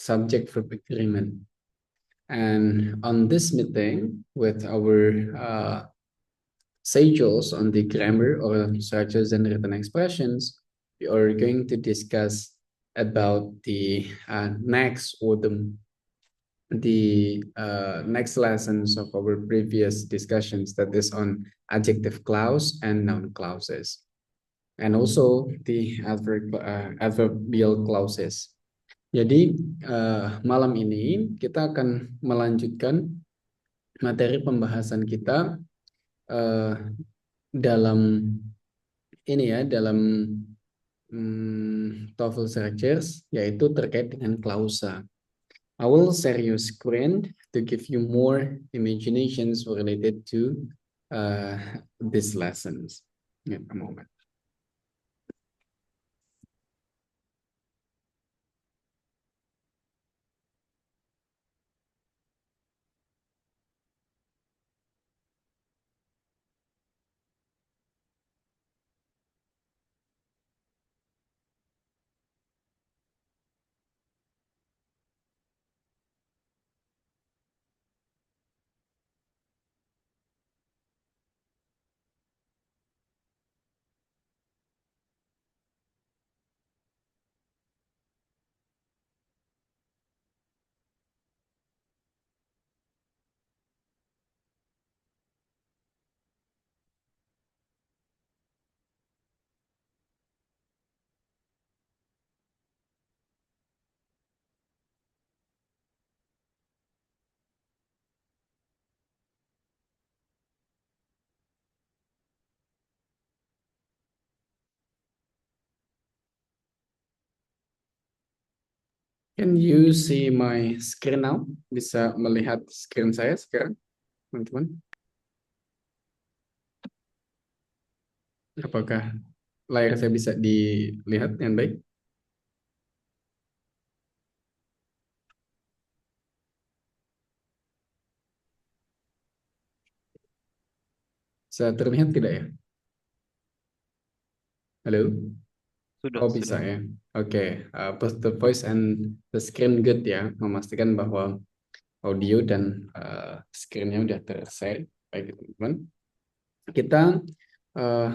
subject-verb agreement. And on this meeting with our sages on the grammar or structures and written expressions, we are going to discuss about the next or the next lessons of our previous discussions, that is on adjective clause and noun clauses, and also the adverbial clauses. Jadi malam ini kita akan melanjutkan materi pembahasan kita dalam ini ya, dalam TOEFL Searchers, yaitu terkait dengan klausa. I will share your screen to give you more imaginations related to these lessons. Give a moment. Can you see my screen now? Bisa melihat screen saya sekarang, teman-teman? Apakah layar saya bisa dilihat dengan baik? Bisa terlihat tidak ya? Halo? Sudah, Oh bisa sudah. ya. Oke, both the voice and the screen good ya. Memastikan bahwa audio dan screen-nya udah tershare. Baik teman-teman. Kita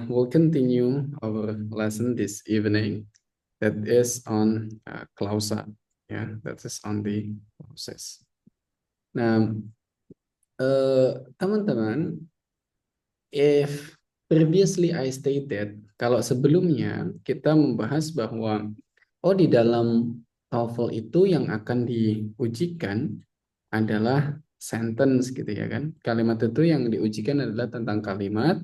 will continue our lesson this evening. That is on clausa. Ya, that is on the clauses. Nah, teman-teman, if previously I stated, kalau sebelumnya kita membahas bahwa di dalam TOEFL itu yang akan diujikan adalah sentence gitu ya kan. Kalimat itu yang diujikan adalah tentang kalimat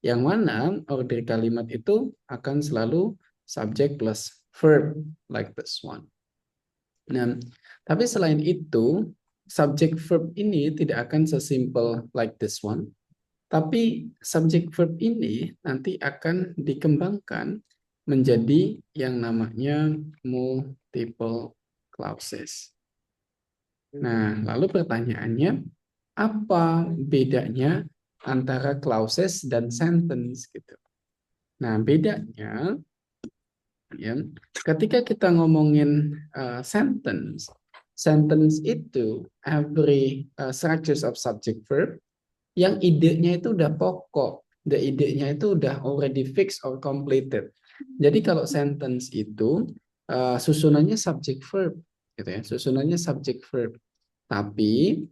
yang mana order kalimat itu akan selalu subject plus verb like this one. Nah, tapi selain itu subject verb ini tidak akan sesimpel like this one. Tapi subject verb ini nanti akan dikembangkan menjadi yang namanya multiple clauses. Nah, lalu pertanyaannya, apa bedanya antara clauses dan sentence gitu? Nah, bedanya ya, ketika kita ngomongin sentence, sentence itu every structures of subject verb yang idenya itu udah pokok, the idenya itu udah already fixed or completed. Jadi kalau sentence itu susunannya subject verb, gitu ya, susunannya subject verb. Tapi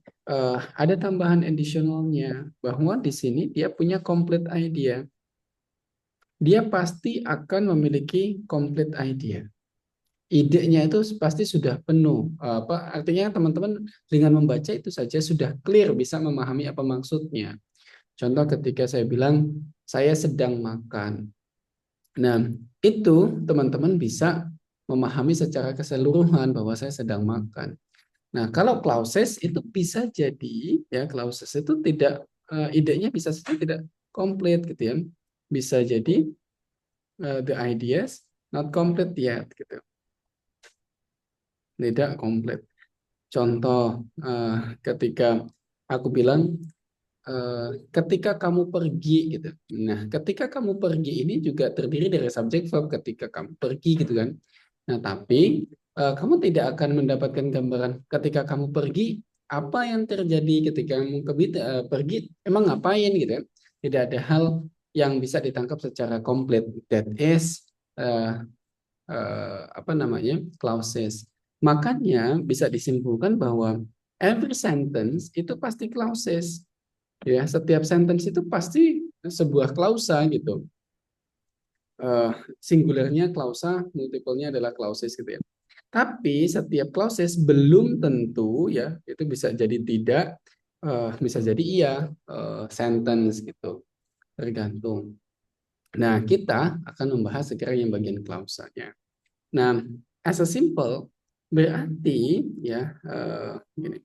ada tambahan additionalnya bahwa di sini dia punya complete idea. Dia pasti akan memiliki complete idea. Idenya itu pasti sudah penuh. Artinya teman-teman dengan membaca itu saja sudah clear, bisa memahami apa maksudnya. Contoh ketika saya bilang, saya sedang makan. Nah, itu teman-teman bisa memahami secara keseluruhan bahwa saya sedang makan. Nah, kalau clauses itu bisa jadi, ya clauses itu tidak, idenya bisa saja tidak komplit gitu ya. Bisa jadi the ideas not complete yet gitu. Tidak komplit. Contoh, ketika aku bilang, ketika kamu pergi gitu. Nah, ketika kamu pergi ini juga terdiri dari subjek verb ketika kamu pergi gitu kan. Nah, tapi kamu tidak akan mendapatkan gambaran ketika kamu pergi, apa yang terjadi ketika kamu pergi, emang ngapain gitu ya. Tidak ada hal yang bisa ditangkap secara komplit. That is apa namanya, clauses. Makanya bisa disimpulkan bahwa every sentence itu pasti clauses. Ya, setiap sentence itu pasti sebuah klausa gitu. Singularnya klausa, multiple-nya adalah clauses gitu ya. Tapi setiap clauses belum tentu ya, itu bisa jadi tidak, bisa jadi iya, sentence gitu, tergantung. Nah, kita akan membahas sekarang yang bagian klausanya. Nah, as a simple berarti ya, gini,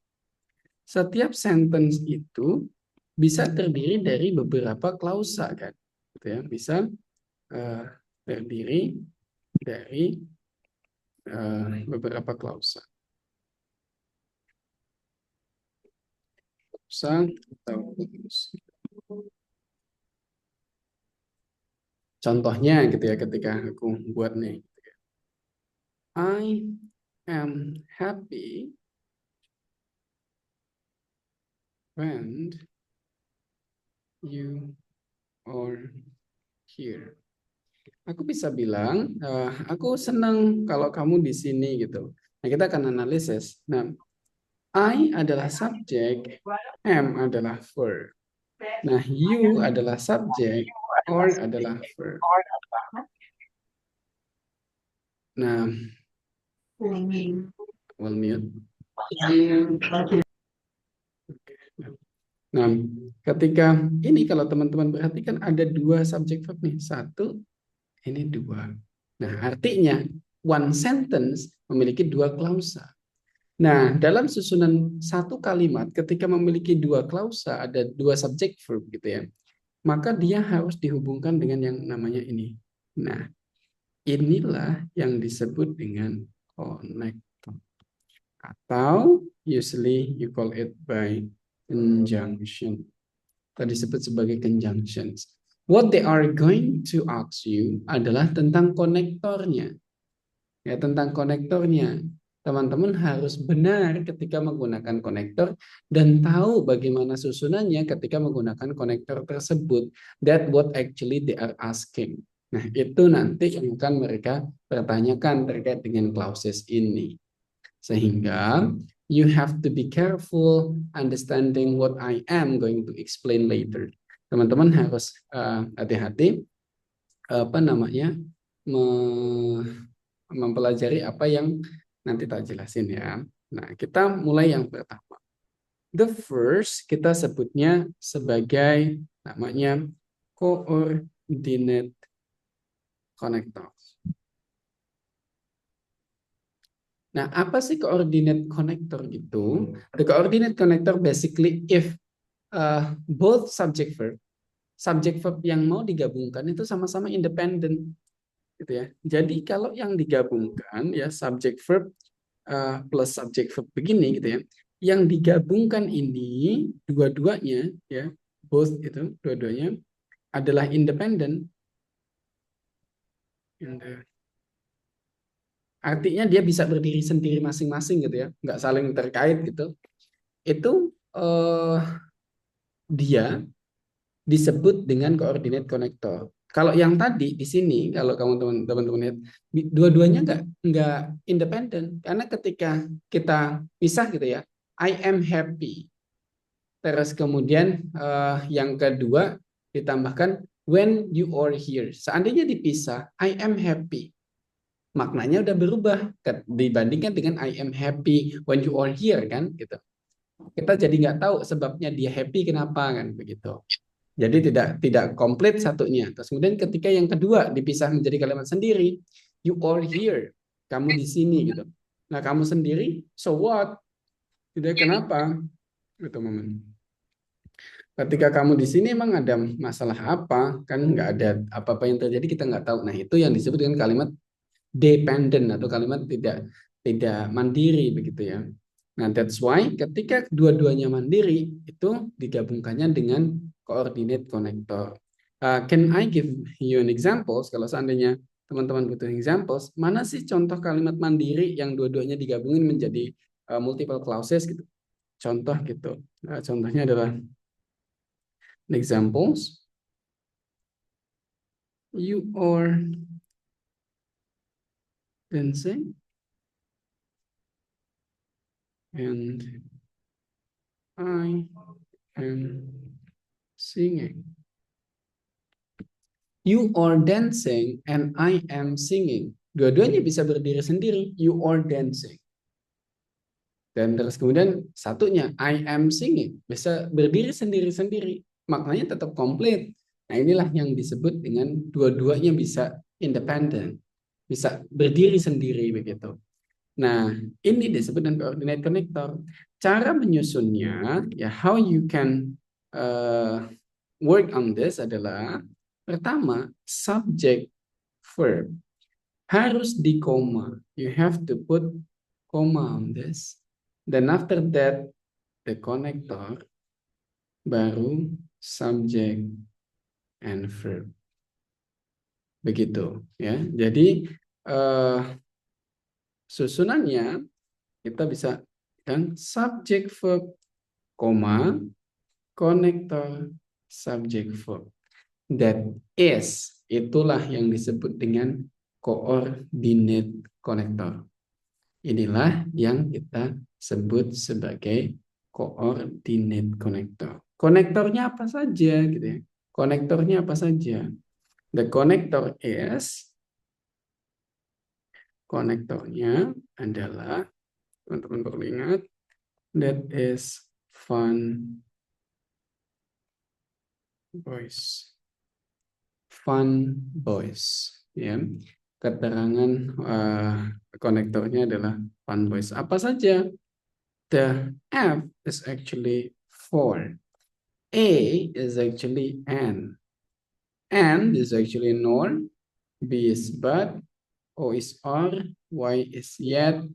setiap sentence itu bisa terdiri dari beberapa klausa kan, gitu ya. Bisa terdiri dari beberapa klausa. Klausa atau contohnya gitu ya, ketika aku buat nih, I am happy when you are here. Aku bisa bilang, aku senang kalau kamu di sini gitu. Nah, kita akan analisis. Nah, I adalah subjek, am adalah verb. Nah, you adalah subjek, or adalah verb. Nah, we'll mute. Nah, ketika ini kalau teman-teman perhatikan ada dua subjek verb nih. Satu, ini dua. Nah, artinya one sentence memiliki dua klausa. Nah, dalam susunan satu kalimat ketika memiliki dua klausa, ada dua subjek verb gitu ya, maka dia harus dihubungkan dengan yang namanya ini. Nah, inilah yang disebut dengan connector. Atau usually you call it by conjunction. Tadi disebut sebagai conjunctions. What they are going to ask you adalah tentang konektornya. Ya, tentang konektornya. Teman-teman harus benar ketika menggunakan konektor dan tahu bagaimana susunannya ketika menggunakan konektor tersebut. That what actually they are asking. Nah, itu nanti yang akan mereka pertanyakan terkait dengan clauses ini. Sehingga you have to be careful understanding what I am going to explain later. Teman-teman harus hati-hati apa namanya, mempelajari apa yang nanti tak jelasin ya. Nah, kita mulai yang pertama. The first kita sebutnya sebagai namanya coordinate connector. Nah, apa sih coordinate connector itu? The coordinate connector basically if both subject verb yang mau digabungkan itu sama-sama independen gitu ya. Jadi kalau yang digabungkan ya subject verb plus subject verb begini gitu ya. Yang digabungkan ini dua-duanya ya, both itu dua-duanya adalah independen. Artinya dia bisa berdiri sendiri masing-masing gitu ya, nggak saling terkait gitu. Itu dia disebut dengan coordinate connector. Kalau yang tadi di sini, kalau kamu teman-teman lihat, dua-duanya nggak independen karena ketika kita pisah gitu ya, I am happy. Terus kemudian yang kedua ditambahkan when you are here. Seandainya dipisah, I am happy. Maknanya udah berubah dibandingkan dengan I am happy when you are here kan gitu. Kita jadi nggak tahu sebabnya dia happy kenapa kan begitu. Jadi tidak komplit satunya. Terus kemudian ketika yang kedua dipisah menjadi kalimat sendiri, you are here, kamu di sini gitu. Nah kamu sendiri, so what? Tidak kenapa? Itu momen. Ketika kamu di sini emang ada masalah apa? Kan nggak ada apa-apa yang terjadi kita nggak tahu. Nah itu yang disebut dengan kalimat dependent atau kalimat tidak mandiri begitu ya. Nah, that's why ketika dua-duanya mandiri itu digabungkannya dengan coordinate connector. Can I give you an example kalau seandainya teman-teman butuh examples, mana sih contoh kalimat mandiri yang dua-duanya digabungin menjadi multiple clauses gitu. Contoh gitu. Contohnya adalah examples. You are dancing and I am singing. You are dancing and I am singing. Dua-duanya bisa berdiri sendiri. You are dancing. Dan terus kemudian satunya I am singing. Bisa berdiri sendiri-sendiri. Maknanya tetap komplit. Nah inilah yang disebut dengan dua-duanya bisa independent. Bisa berdiri sendiri begitu. Nah, ini disebut dengan coordinate connector. Cara menyusunnya, ya how you can work on this adalah pertama, subject verb harus di koma. You have to put comma on this. Then after that, the connector baru subject and verb. Begitu ya. Jadi susunannya kita bisa dan subject verb koma connector subject verb. That is itulah yang disebut dengan coordinate connector. Inilah yang kita sebut sebagai coordinate connector. Konektornya apa saja gitu ya. Konektornya apa saja? The connector is konektornya adalah teman-teman perlu ingat that is fun boys. Fun boys ya. Keterangan konektornya adalah fun boys. Apa saja? The F is actually for. A is actually N is actually nor. B is but. O is or. Y is yet.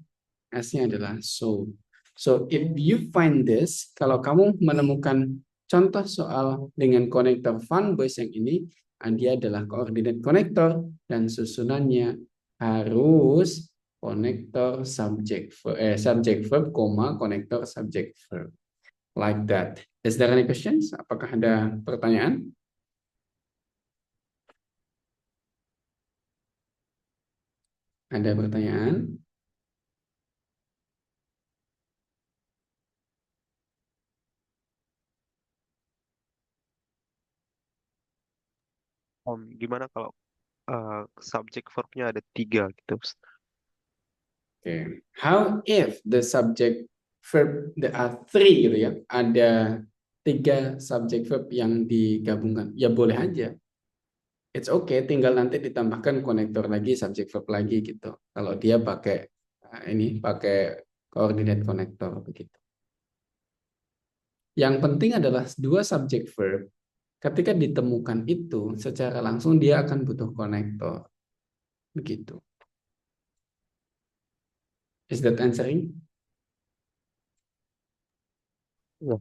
S-nya adalah so. So if you find this, kalau kamu menemukan contoh soal dengan konektor fun boys yang ini, dia adalah coordinate connector dan susunannya harus konektor subject verb, konektor subject verb. Like that. Is there any questions? Apakah ada pertanyaan? Ada pertanyaan? Gimana kalau subjek verbnya ada 3 gitu? Okay. How if the subject verb there are 3 gitu ya? Ada 3 subject verb yang digabungkan. Ya boleh aja. It's okay, tinggal nanti ditambahkan konektor lagi, subject verb lagi gitu. Kalau dia pakai pakai coordinate connector begitu. Yang penting adalah 2 subject verb. Ketika ditemukan itu, secara langsung dia akan butuh konektor. Begitu. Is that answering? Ya.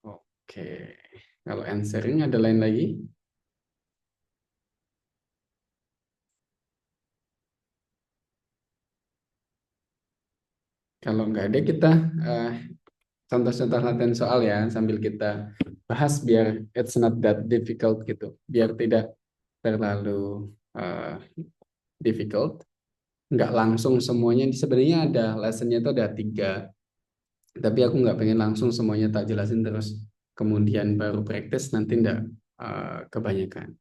Oke. Kalau answering ada lain lagi? Kalau nggak ada kita contoh-contoh latihan soal ya sambil kita bahas biar it's not that difficult gitu. Biar tidak terlalu difficult. Nggak langsung semuanya. Sebenarnya ada lessonnya itu ada 3. Tapi aku nggak pengen langsung semuanya tak jelasin terus. Kemudian baru praktis nanti nggak kebanyakan.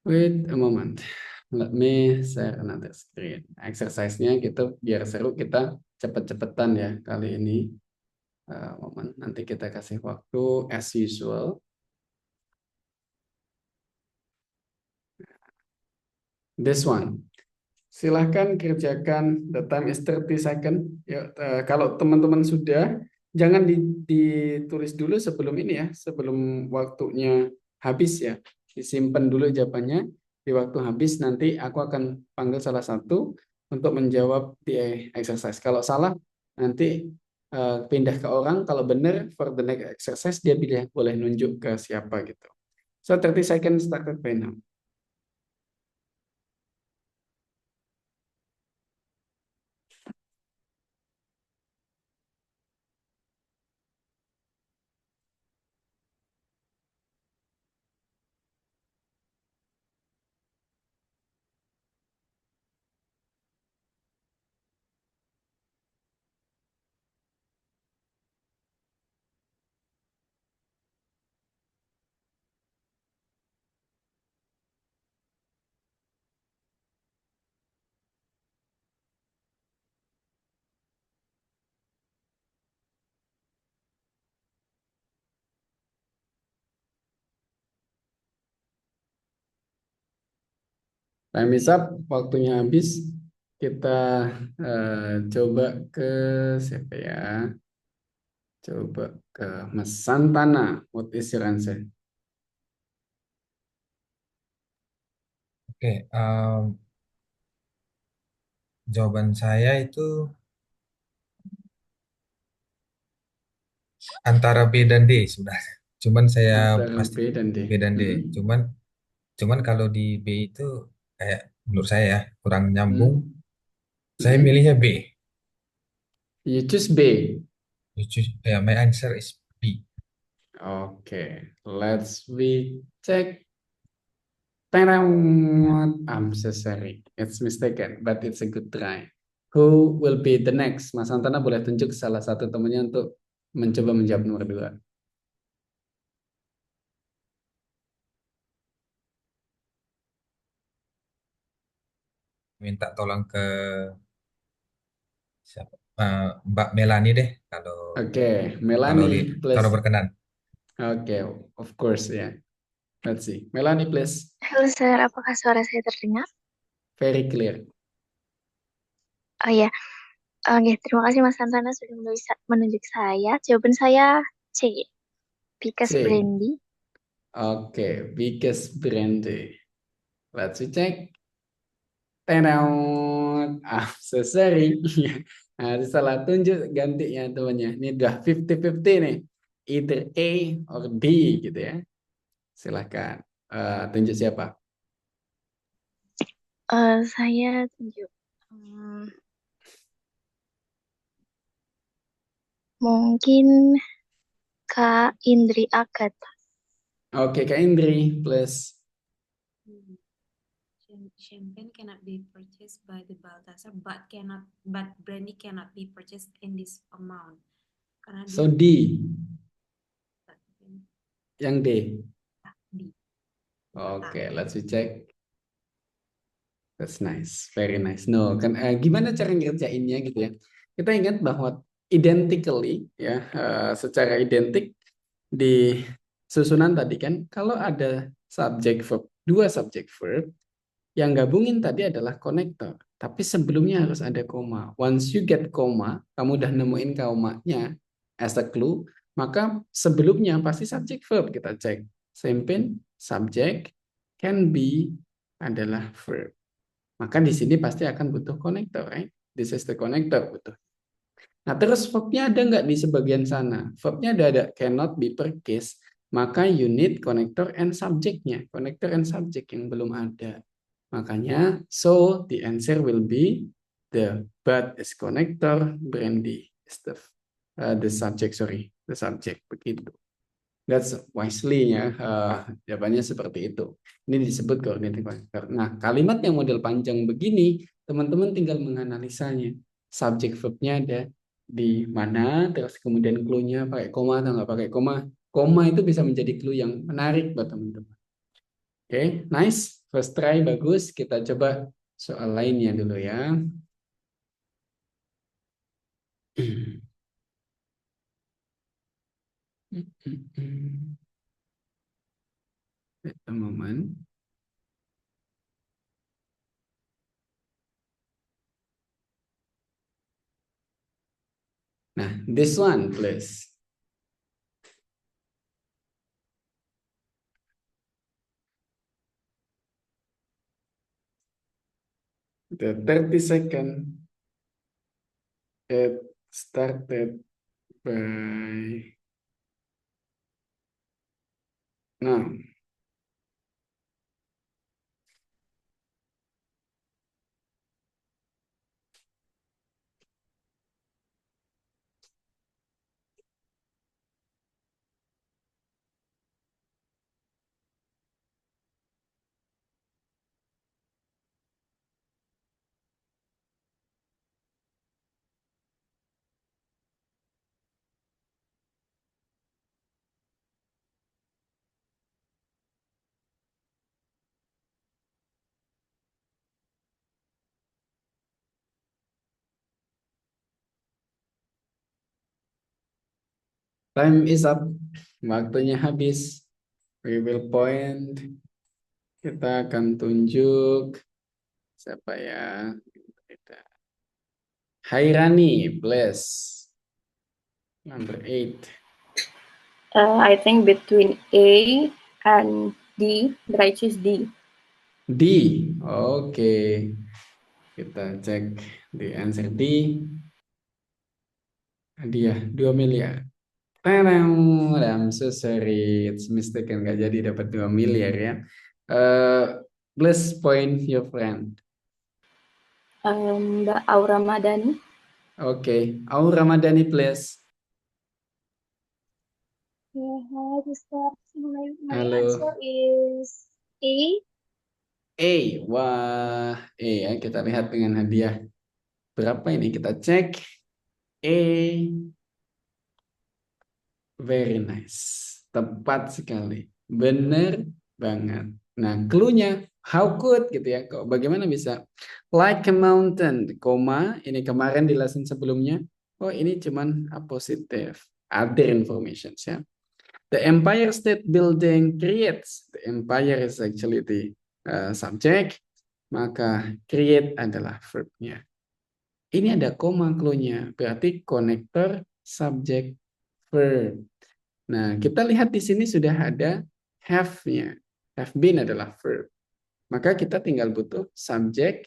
Wait a moment. Let me share another screen. Exercise-nya gitu biar seru kita cepet-cepetan ya kali ini. Moment. Nanti kita kasih waktu as usual. This one. Silahkan kerjakan, the time is 30 second. Ya, kalau teman-teman sudah, jangan ditulis dulu sebelum ini ya, sebelum waktunya habis ya. Disimpan dulu jawabannya, di waktu habis nanti aku akan panggil salah satu untuk menjawab di exercise. Kalau salah, nanti pindah ke orang, kalau benar, for the next exercise, dia boleh nunjuk ke siapa gitu. So, 30 seconds started by now. Time is up, waktunya habis. Kita coba ke siapa ya? Coba ke Mas Santana. What is your answer? Oke, jawaban saya itu antara B dan D sudah. Cuman saya Antara pasti B dan D. B dan D. Mm-mm. Cuman cuman kalau di B itu kayak menurut saya ya kurang nyambung. Mm. Saya Mm-mm. milihnya B. You choose B. Ya, my answer is B. Okay, let's we check. Tadam! I'm so sorry. It's mistaken, but it's a good try. Who will be the next? Mas Santana boleh tunjuk salah satu temannya untuk mencoba menjawab nomor dua. Minta tolong ke siapa? Mbak Melani deh kalau Oke, kalau Melanie, kalau please. berkenan. Oke, of course ya. Let's see. Melanie, please. Halo Sir, apakah suara saya terdengar? Very clear. Oh ya, oke, terima kasih Mas Santana sudah menunjuk saya. Jawaban saya C, because C. brandy. Oke, biggest brandy. Let's check. Tenang. Ah, so sorry. Nah, salah tunjuk gantinya temannya. Ini udah 50-50 nih. Either A or D gitu ya. Silahkan. Tunjuk siapa? Saya tunjuk. Hmm, mungkin Kak Indri Agatha. Oke, Kak Indri, please. Hmm. Champagne cannot be purchased by the Balthazar, but brandy cannot be purchased in this amount. Karena So dia D. Yang D. di Oke, let's check. That's nice, very nice. No, kan gimana cara ngerjainnya gitu ya? Kita ingat bahwa identically ya, secara identik di susunan tadi kan, kalau ada subject verb, dua subject verb, yang gabungin tadi adalah konektor. Tapi sebelumnya harus ada koma. Once you get koma, kamu udah nemuin komanya as a clue, maka sebelumnya pasti subject verb kita cek. Champagne, subject, can be adalah verb. Maka di sini pasti akan butuh konektor, right? This is the connector butuh. Nah, terus verbnya ada nggak di sebagian sana? Verbnya ada cannot be purchased, maka you need connector and subject-nya. Connector and subject yang belum ada. Makanya, so the answer will be the but is connector, brandy is the subject, sorry, the subject, begitu. That's wisely ya, jawabannya seperti itu. Ini disebut coordinating connector. Nah, kalimat yang model panjang begini, teman-teman tinggal menganalisanya. Subjek verbnya ada di mana, terus kemudian clue-nya pakai koma atau nggak pakai koma. Koma itu bisa menjadi clue yang menarik buat teman-teman. Oke, nice. First try, bagus. Kita coba soal lainnya dulu ya. Wait a moment. Nah, this one, please. The 30 second it started by now. Time is up. Waktunya habis. We will point. Kita akan tunjuk Siapa ya? Hairani, please. Number 8. I think between A and D, but I choose D. D. Oke. Kita cek the answer D. Hadiah 2 miliar. Tadam, I'm so sorry. It's mistaken. Nggak jadi dapat 2 miliar ya. Please point your friend. Mbak Aura Madani. Oke. Aura Ramadhani, please. Yeah, hi, Mister. My Halo. answer is A. Wah, ya. Kita lihat dengan hadiah berapa ini. Kita cek. Very nice. Tepat sekali. Benar banget. Nah, clue-nya how could gitu ya. Kok bagaimana bisa like a mountain, koma, ini kemarin di lesson sebelumnya. Oh, ini cuman a positive. Other information ya. The Empire State Building creates. The empire is actually the subject. Maka create adalah verb-nya. Ini ada koma clue-nya. Berarti connector subject verb. Nah, kita lihat di sini sudah ada have-nya. Have been adalah verb. Maka kita tinggal butuh subject,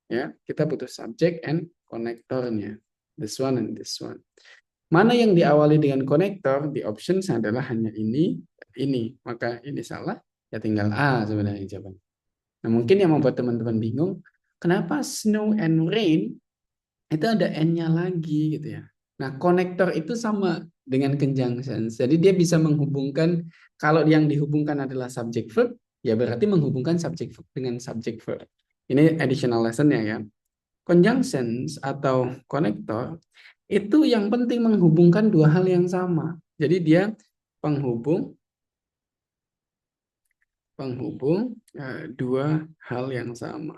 ya. Kita butuh subject and konektornya. This one and this one. Mana yang diawali dengan konektor? The options adalah hanya ini, ini. Maka ini salah, ya tinggal A sebenarnya jawabannya. Nah, mungkin yang membuat teman-teman bingung, kenapa snow and rain itu ada N-nya lagi gitu ya. Nah, konektor itu sama dengan conjunction. Jadi dia bisa menghubungkan, kalau yang dihubungkan adalah subject verb, ya berarti menghubungkan subject verb dengan subject verb. Ini additional lesson-nya ya. Conjunctions atau konektor itu yang penting menghubungkan dua hal yang sama. Jadi dia penghubung dua hal yang sama.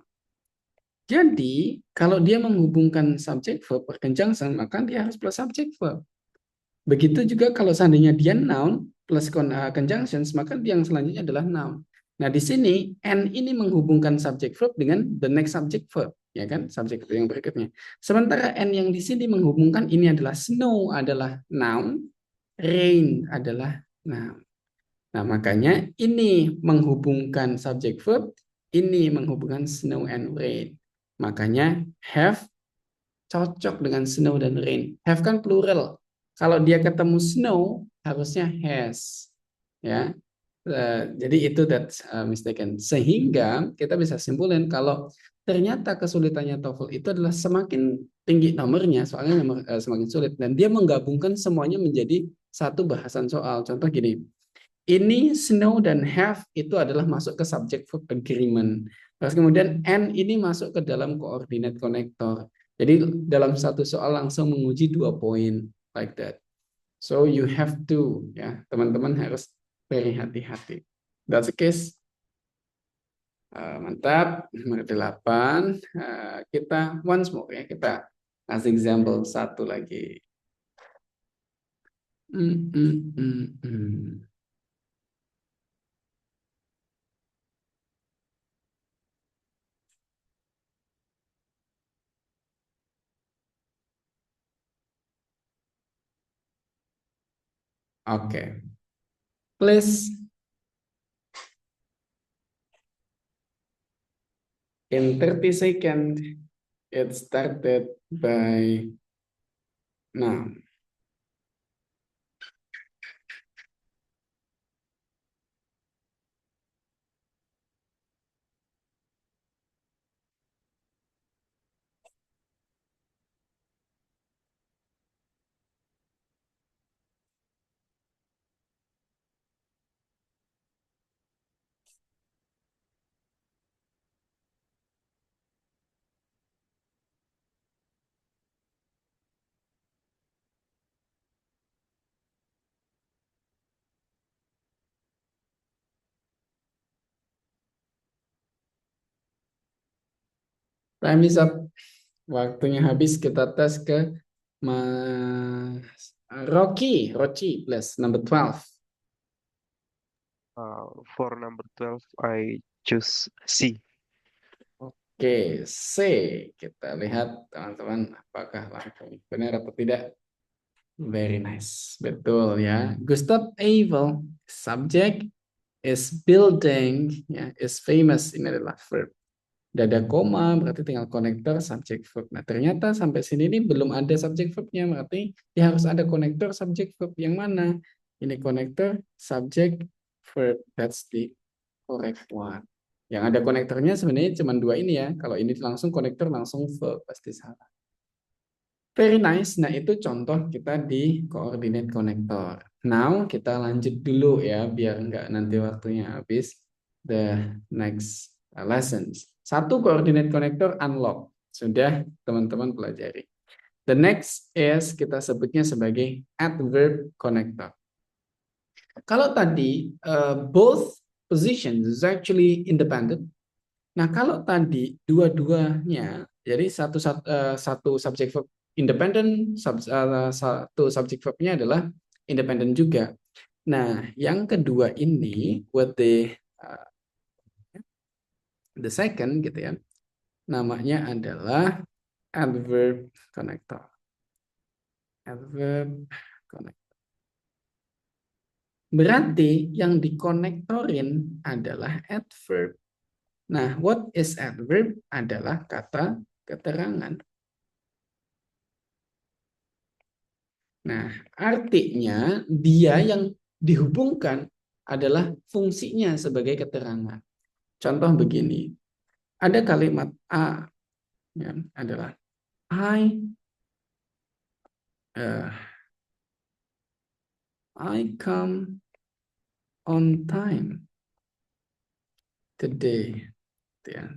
Jadi, kalau dia menghubungkan subject verb per conjunction, maka dia harus plus subject verb. Begitu juga kalau seandainya dia noun plus conjunctions, maka yang selanjutnya adalah noun. Nah, di sini N ini menghubungkan subject verb dengan the next subject verb, ya kan? Subject verb yang berikutnya. Sementara N yang di sini menghubungkan ini adalah snow adalah noun, rain adalah noun. Nah, makanya ini menghubungkan subject verb, ini menghubungkan snow and rain. Makanya have cocok dengan snow dan rain. Have kan plural. Kalau dia ketemu snow, harusnya has. Ya. Jadi itu that's mistaken. Sehingga kita bisa simpulkan kalau ternyata kesulitannya TOEFL itu adalah semakin tinggi nomornya, soalnya semakin sulit. Dan dia menggabungkan semuanya menjadi satu bahasan soal. Contoh gini, ini snow dan have itu adalah masuk ke subject verb agreement. Terus kemudian and ini masuk ke dalam koordinat konektor. Jadi dalam satu soal langsung menguji 2 poin like that. So you have to, ya teman-teman harus very hati-hati. That's the case. Mantap. Nomor 8. Kita once more ya, kita kasih example satu lagi. Oke. Please. In 30 seconds, it started by now. Time is up. Waktunya habis, kita tes ke Mas Rocky, please, number 12. For number 12, I choose C. Oke, C. Kita lihat teman-teman apakah langkah benar atau tidak. Very nice. Betul ya. Gustav Eiffel, subject is building, ya, is famous. Ini adalah verb. Udah ada koma, berarti tinggal konektor subject verb. Nah, ternyata sampai sini ini belum ada subject verbnya, berarti ya harus ada konektor subject verb. Yang mana? Ini konektor subject verb. That's the correct one. Yang ada konektornya sebenarnya cuma dua ini ya. Kalau ini langsung konektor, langsung verb, pasti salah. Very nice. Nah, itu contoh kita di coordinate connector. Now, kita lanjut dulu ya, biar nggak nanti waktunya habis. The next lessons. Satu coordinate connector unlock. Sudah teman-teman pelajari. The next is kita sebutnya sebagai adverb connector. Kalau tadi both positions is actually independent. Nah, kalau tadi dua-duanya, jadi satu subject verb independent, satu subject verbnya adalah independent juga. Nah, yang kedua ini with the second gitu ya, namanya adalah adverb connector. Adverb connector. Berarti yang dikonektorin adalah adverb. Nah, what is adverb? Adalah kata keterangan. Nah, artinya dia yang dihubungkan adalah fungsinya sebagai keterangan. Contoh begini, ada kalimat A, ya, adalah I come on time today. Ya,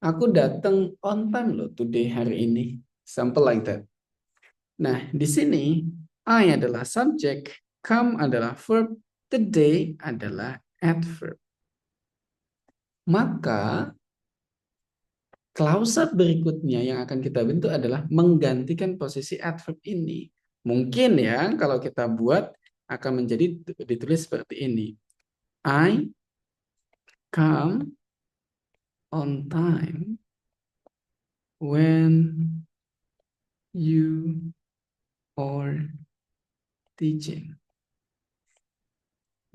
aku datang on time loh today, hari ini. Simple like that. Nah, di sini I adalah subjek, come adalah verb, today adalah adverb. Maka klausa berikutnya yang akan kita bentuk adalah menggantikan posisi adverb ini. Mungkin ya kalau kita buat akan menjadi ditulis seperti ini. I come on time when you are teaching.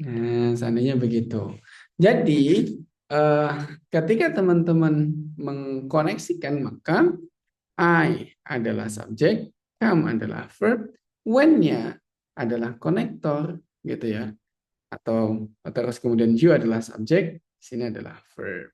Nah, seandainya begitu. Jadi, ketika teman-teman mengkoneksikan, maka I adalah subjek, come adalah verb, when-nya adalah konektor, gitu ya. Atau terus kemudian you adalah subjek, sini adalah verb.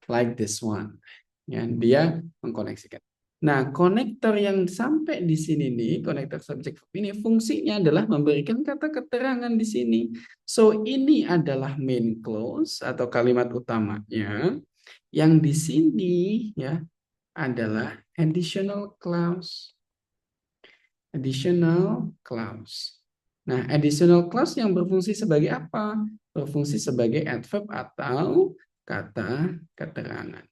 Like this one. Ya, dia mengkoneksikan. Nah, konektor yang sampai di sini nih, konektor subjek verb ini fungsinya adalah memberikan kata keterangan di sini. So, ini adalah main clause atau kalimat utamanya. Yang di sini ya adalah additional clause. Additional clause. Nah, additional clause yang berfungsi sebagai apa? Berfungsi sebagai adverb atau kata keterangan.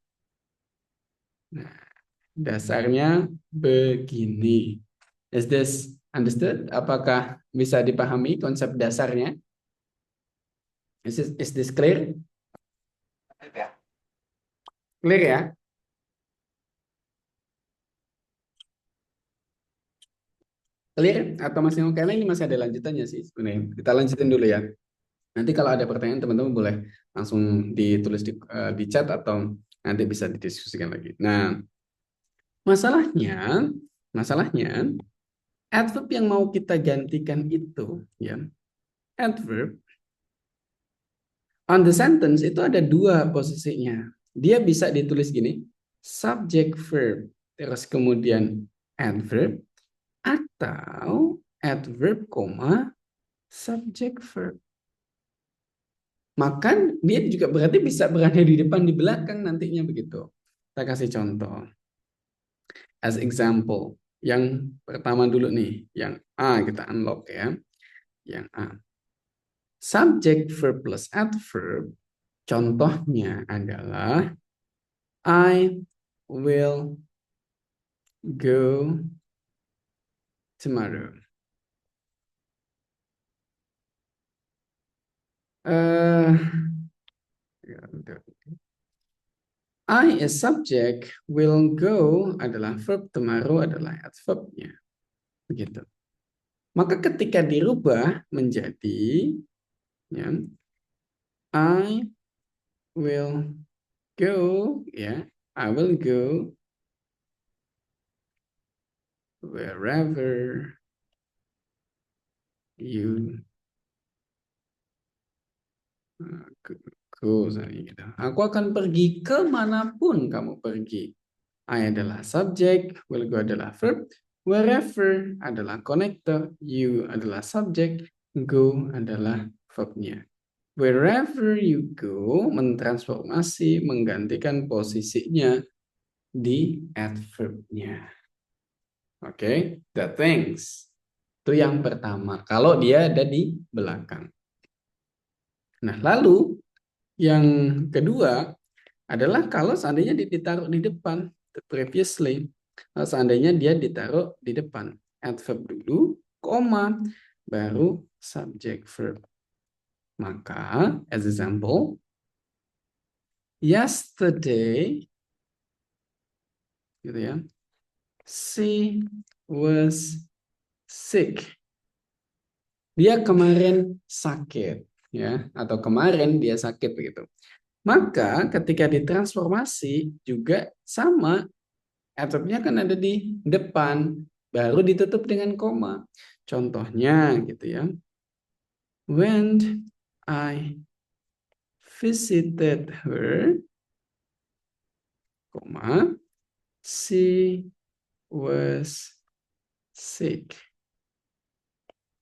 Nah, dasarnya begini. Is this understood? Apakah bisa dipahami konsep dasarnya? Is this clear? Clear ya? Clear? Atau masih mau? Karena ini masih ada lanjutannya sih sebenarnya. Kita lanjutin dulu ya. Nanti kalau ada pertanyaan teman-teman boleh langsung ditulis di chat atau nanti bisa didiskusikan lagi. Nah, masalahnya adverb yang mau kita gantikan itu ya, adverb on the sentence itu ada dua posisinya. Dia bisa ditulis gini, subject verb terus kemudian adverb atau adverb, subject verb. Maka dia juga berarti bisa berada di depan, di belakang nantinya begitu. Kita kasih contoh. As example, yang pertama dulu nih, yang A kita unlock ya. Yang A. Subject verb plus adverb, contohnya adalah I will go tomorrow. I is subject, will go adalah verb, tomorrow adalah adverb-nya. Begitu. Maka ketika dirubah menjadi ya, I will go, ya, I will go wherever you go, gitu. Aku akan pergi kemanapun kamu pergi. I adalah subject, will go adalah verb, wherever adalah connector, you adalah subject, go adalah verbnya. Wherever you go mentransformasi, menggantikan posisinya di adverbnya. Oke, the things. Itu yang pertama, kalau dia ada di belakang. Nah, lalu yang kedua adalah kalau seandainya ditaruh di depan, previously, seandainya dia ditaruh di depan, adverb dulu, koma, baru subject verb. Maka, as example, yesterday, gitu ya, she was sick. Dia kemarin sakit, ya, atau kemarin dia sakit begitu. Maka ketika ditransformasi juga sama, adverbnya kan ada di depan, baru ditutup dengan koma. Contohnya gitu ya. When I visited her, koma, she was sick.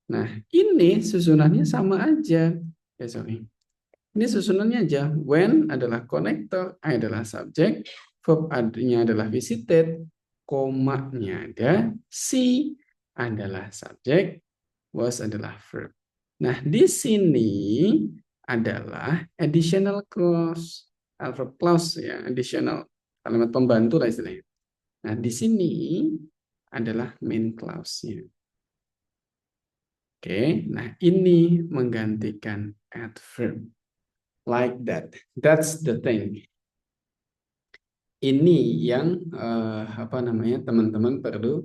Nah, ini susunannya sama aja. Sorry. Ini susunannya aja. When adalah connector, I adalah subject, verb-nya adalah visited, komanya ada, she adalah subject, was adalah verb. Nah, di sini adalah additional clause, verb clause ya, additional kalimat pembantu lah istilahnya. Nah, di sini adalah main clause-nya. Oke, nah ini menggantikan adverb. Like that. That's the thing. Ini yang teman-teman perlu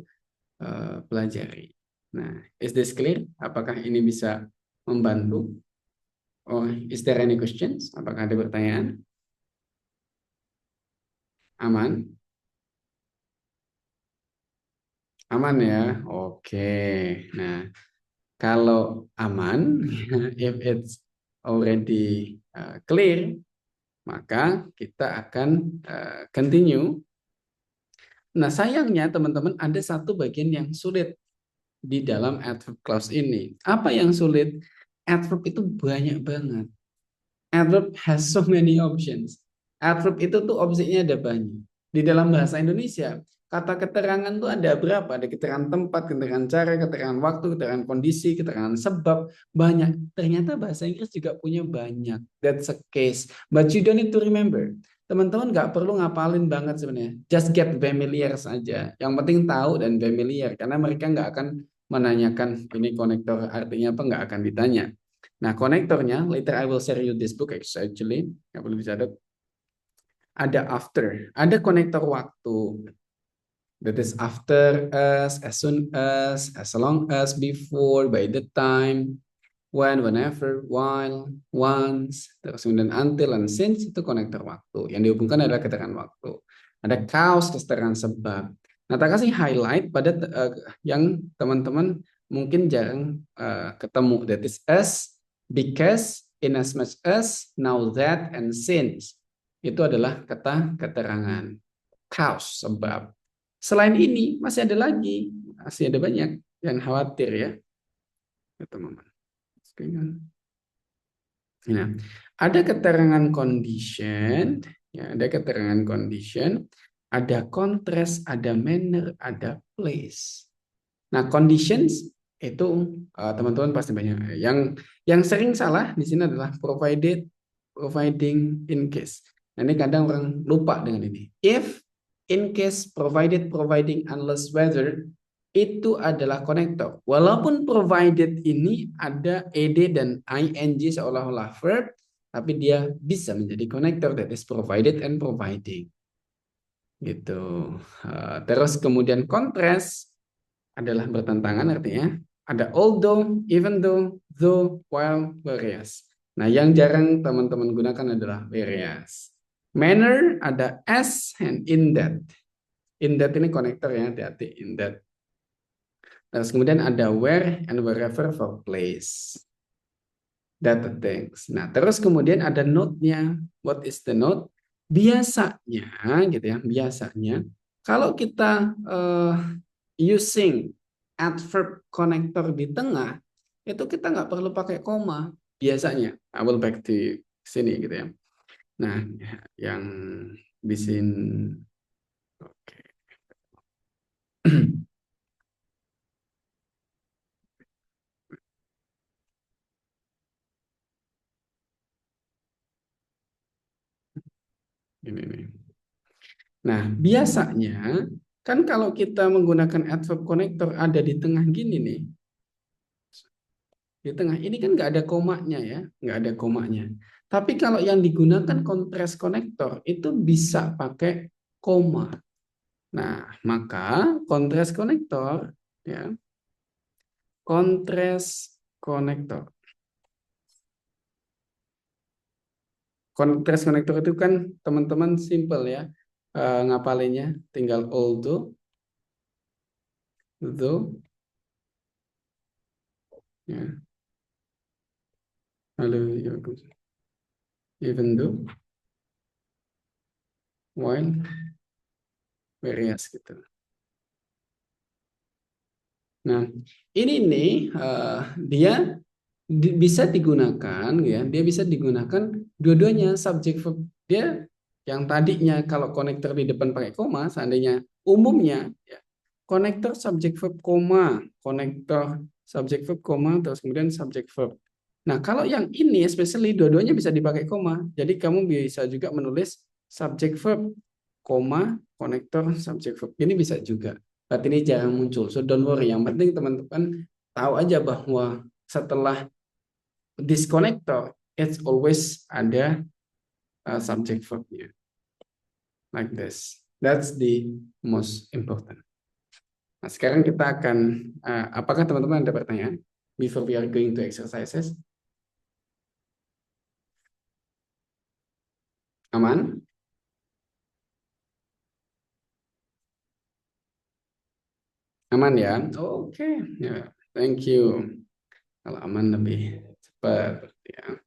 pelajari. Nah, is this clear? Apakah ini bisa membantu? Oh, is there any questions? Apakah ada pertanyaan? Aman? Aman ya? Oke. Nah, kalau aman, if it's already clear, maka kita akan continue. Nah, sayangnya teman-teman ada satu bagian yang sulit di dalam adverb clause ini. Apa yang sulit? Adverb itu banyak banget. Adverb has so many options. Adverb itu tuh opsinya ada banyak. Di dalam bahasa Indonesia, kata keterangan tuh ada berapa? Ada keterangan tempat, keterangan cara, keterangan waktu, keterangan kondisi, keterangan sebab. Banyak. Ternyata bahasa Inggris juga punya banyak. That's a case. But you don't need to remember. Teman-teman nggak perlu ngapalin banget sebenarnya. Just get familiar saja. Yang penting tahu dan familiar. Karena mereka nggak akan menanyakan ini konektor artinya apa, nggak akan ditanya. Nah, konektornya, later I will share you this book actually. Nggak perlu dicatat. Ada after. Ada konektor waktu. That is after as soon as long as, before, by the time, when, whenever, while, once, terus kemudian until, and since itu konektor waktu. Yang dihubungkan adalah keterangan waktu. Ada cause, keterangan sebab. Nah, tak kasih highlight pada yang teman-teman mungkin jarang ketemu. That is as, because, in as much as, now that, and since. Itu adalah kata keterangan. Cause, sebab. Selain ini masih ada lagi, masih ada banyak yang khawatir ya, teman-teman. Nah, ada keterangan condition, ya, ada keterangan condition, ada contrast, ada manner, ada place. Nah, conditions itu teman-teman pasti banyak. Yang sering salah di sini adalah provided, providing, in case. Nah, ini kadang orang lupa dengan ini. If, in case, provided, providing, unless, whether, itu adalah konektor. Walaupun provided ini ada ed dan ing seolah-olah verb, tapi dia bisa menjadi connector, that is provided and providing. Gitu. Terus kemudian contrast adalah bertentangan, artinya ada although, even though, while, whereas. Nah, yang jarang teman-teman gunakan adalah whereas. Manner ada as and in that. In that ini konektor ya, hati-hati in that. Terus kemudian ada where and wherever for place. That the things. Nah, terus kemudian ada note-nya. What is the note? Biasanya, gitu ya, biasanya kalau kita using adverb connector di tengah, itu kita nggak perlu pakai koma. Biasanya, I will back to sini gitu ya. Nah, yang di sini, oke. Ini nih. Nah, biasanya kan kalau kita menggunakan adverb connector ada di tengah gini nih. Di tengah ini kan nggak ada komanya ya, nggak ada komanya. Tapi kalau yang digunakan contrast connector itu bisa pakai koma. Nah, maka contrast connector ya, contrast connector. Contrast connector itu kan teman-teman simple ya, ngapalinnya tinggal although, though, ya, lalu ya, even though, while, whereas gitu. Nah, ini nih dia bisa digunakan ya, dia bisa digunakan dua-duanya subjek verb. Dia yang tadinya kalau konektor di depan pakai koma, seandainya umumnya ya, konektor subjek verb koma, konektor subjek verb koma, terus kemudian subjek verb. Nah, kalau yang ini especially dua-duanya bisa dipakai koma. Jadi kamu bisa juga menulis subjek verb koma konektor subjek verb. Ini bisa juga. Tapi ini jarang muncul. So don't worry. Yang penting teman-teman tahu aja bahwa setelah this connector, it's always ada subject verbnya. Like this. That's the most important. Nah, sekarang kita akan, apakah teman-teman ada pertanyaan? Before we are going to exercises. Aman? Aman ya? Oke. Ya, thank you. Kalau aman lebih cepat ya.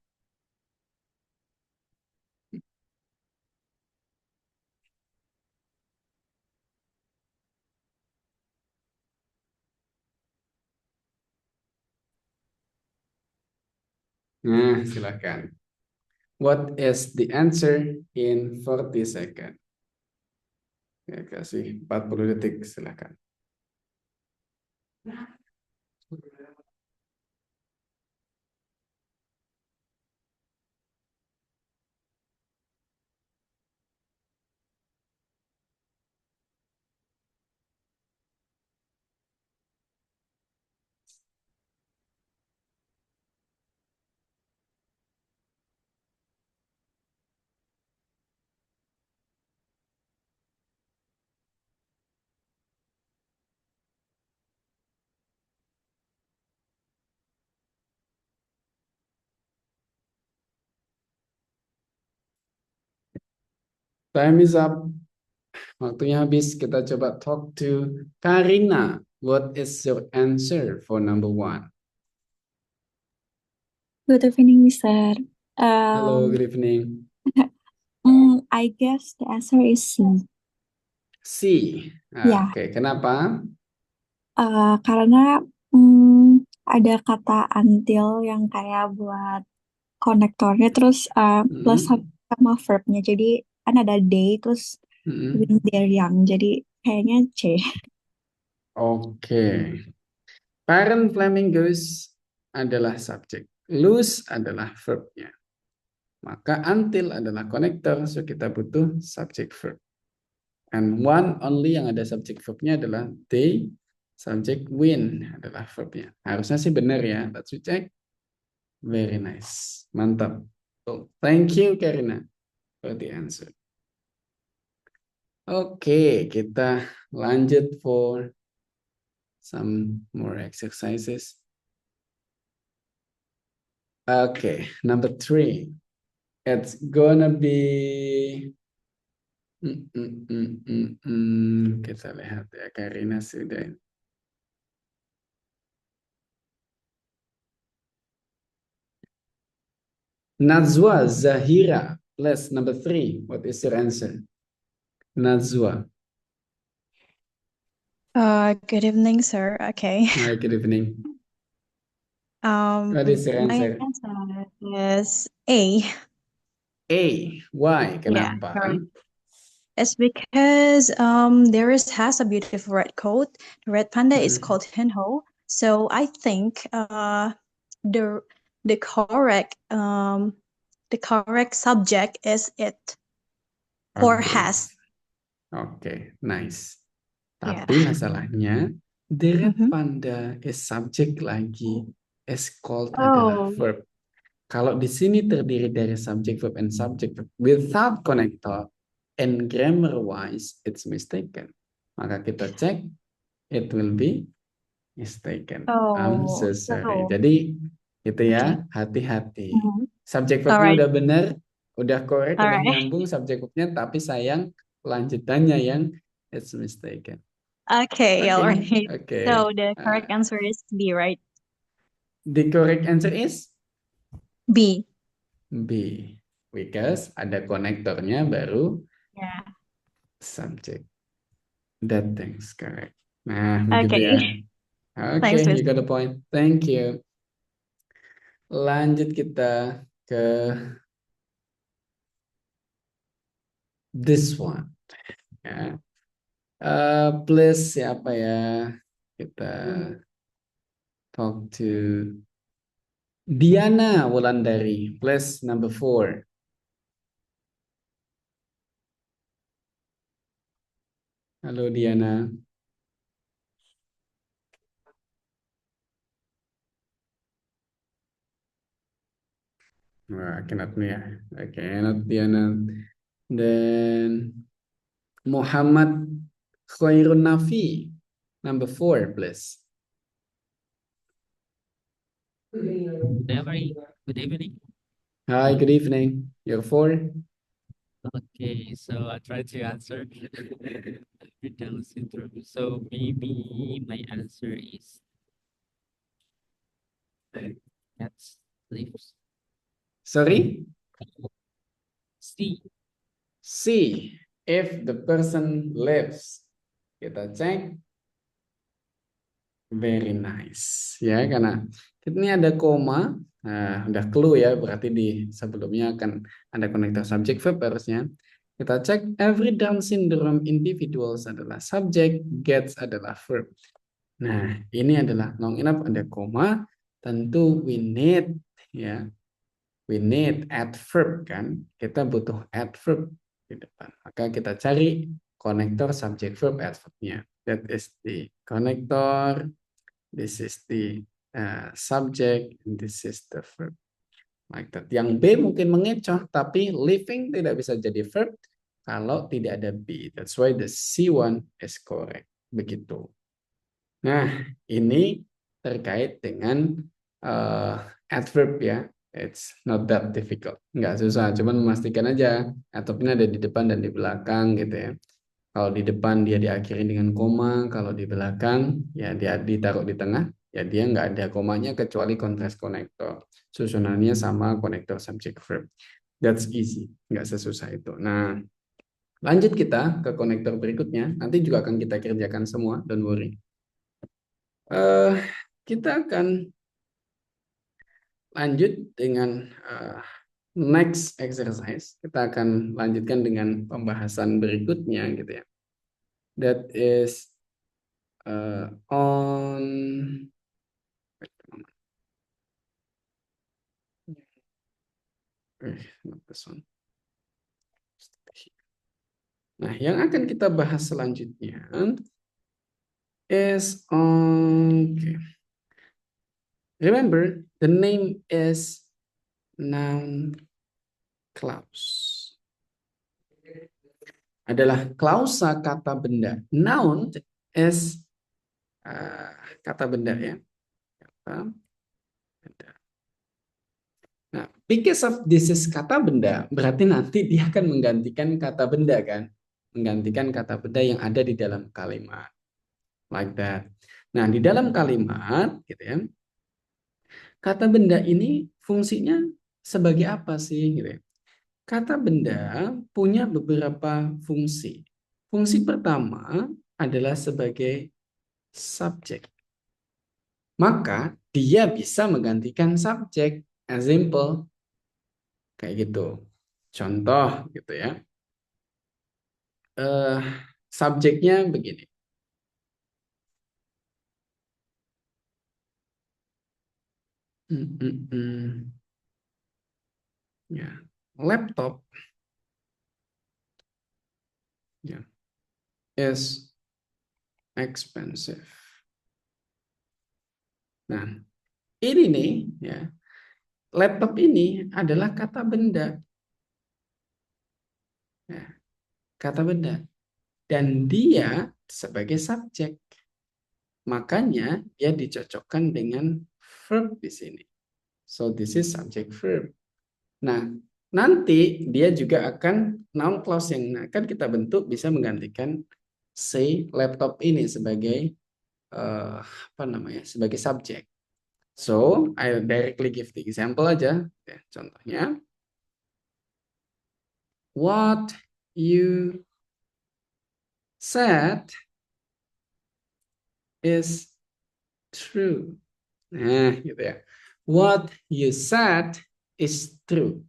Nah, silakan. What is the answer in 40 seconds? Ya, kasih 40 detik, silakan. Time is up. Waktunya habis. Kita coba talk to Karina. What is your answer for number 1? Good evening, Mister. Hello, good evening. I guess the answer is C. C. Ya, Oke, kenapa? karena ada kata until yang kayak buat konektornya, terus plus sama verbnya. Jadi kan ada day, terus when they're young. Jadi kayaknya C. Oke. Parent flamingos adalah subjek. Lose adalah verbnya. Maka until adalah konektor, so kita butuh subject verb. And one only yang ada subject verbnya adalah they, subject when adalah verbnya. Harusnya sih benar ya. Let's check. Very nice. Mantap. So, thank you, Karina, for the answer. Oke, kita lanjut for some more exercises. Okay, number 3. It's gonna be kita lihat ya, Karina sudah. Nazwa Zahira, plus number 3. What is your answer? Nazwa. Good evening, sir. Okay. Hi, good evening. What is your My answer? answer is A. A. Why? Yeah, Kenapa? correct. It's because has a beautiful red coat. The red panda is called Hinho. So I think the the correct subject is it or Okay. has. Oke, nice. Yeah. Tapi masalahnya, the red Mhm. panda is subject lagi, is called adalah Oh. verb. Kalau di sini terdiri dari subject verb and subject verb without connector and grammar wise it's mistaken. Maka kita cek, it will be mistaken. I'm Oh, so sorry. so Jadi itu okay. ya, hati-hati. Mhm. Subject verbnya Alright. udah benar, udah correct, udah Alright. nyambung subject verbnya, tapi sayang lanjutannya yang it's mistaken. Okay, Oke, alright. oke. So the correct answer is B, right? The correct answer is B. B, because ada konektornya baru Yeah. subject. That thing's correct. Nah, begitu Okay. ya. Oke, Thanks, you Miss. got the point. Thank you. Lanjut kita ke this one. Ya. Please siapa ya? Kita talk to Diana Wulandari. Please number 4. Halo Diana. Wah, I cannot hear. Okay, not Diana. Then Muhammad Khairun Nafi. Number 4, please. Good evening. Hi, good evening. You're 4. Okay, so I try to answer with Down syndrome. So maybe my answer is cat sleeps. Sorry? C. C. If the person lives. Kita cek. Very nice. Ya, karena ini ada koma. Nah, udah clue ya. Berarti di sebelumnya akan ada konektor subject verb harusnya. Kita cek. Every Down syndrome individuals adalah subject. Gets adalah verb. Nah, ini adalah long enough ada koma. Tentu we need ya. We need adverb kan. Kita butuh adverb di depan. Maka kita cari konektor subject verb adverbnya. That is the connector. This is the subject. And this is the verb. Like that. Yang B mungkin mengecoh, tapi living tidak bisa jadi verb kalau tidak ada B. That's why the C1 is correct. Begitu. Nah, ini terkait dengan adverb ya. It's not that difficult. Nggak susah, cuman memastikan aja adverbnya ada di depan dan di belakang gitu ya. Kalau di depan dia diakhiri dengan koma, kalau di belakang ya dia ditaruh di tengah, ya dia nggak ada komanya kecuali kontras konektor. Susunannya sama konektor subject verb. That's easy, nggak sesusah itu. Nah, lanjut kita ke konektor berikutnya. Nanti juga akan kita kerjakan semua, don't worry. Kita akan lanjut dengan next exercise. Kita akan lanjutkan dengan pembahasan berikutnya gitu ya. That is on not this one. Nah, yang akan kita bahas selanjutnya is on okay. Remember, the name is noun clause. Adalah klausa kata benda. Noun is kata benda ya. Kata benda. Nah, because of this is kata benda, berarti nanti dia akan menggantikan kata benda kan? Menggantikan kata benda yang ada di dalam kalimat. Like that. Nah, di dalam kalimat gitu ya. Kata benda ini fungsinya sebagai apa sih gitu ya? Kata benda punya beberapa fungsi. Fungsi pertama adalah sebagai subjek. Maka dia bisa menggantikan subjek. Example. Kayak gitu. Contoh gitu ya. Subjeknya begini. Ya, laptop ya, is expensive. Nah, ini nih ya. Laptop ini adalah kata benda. Ya, kata benda. Dan dia sebagai subjek. Makanya dia dicocokkan dengan verb di sini. So this is subject verb. Nah, nanti dia juga akan noun clause yang akan kita bentuk bisa menggantikan si laptop ini sebagai apa namanya? Sebagai subjek. So, I directly give the example aja. Ya, contohnya, what you said is true. Nah, gitu ya. What you said is true.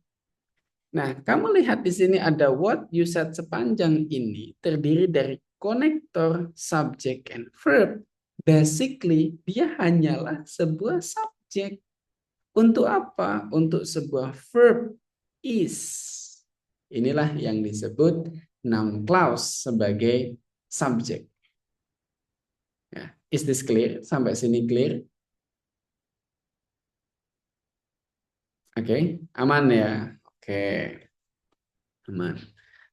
Nah, kamu lihat di sini ada what you said sepanjang ini terdiri dari konektor, subject, and verb. Basically, dia hanyalah sebuah subjek. Untuk apa? Untuk sebuah verb is. Inilah yang disebut noun clause sebagai subjek. Ya, is this clear? Sampai sini clear? Oke, aman ya? Oke, aman.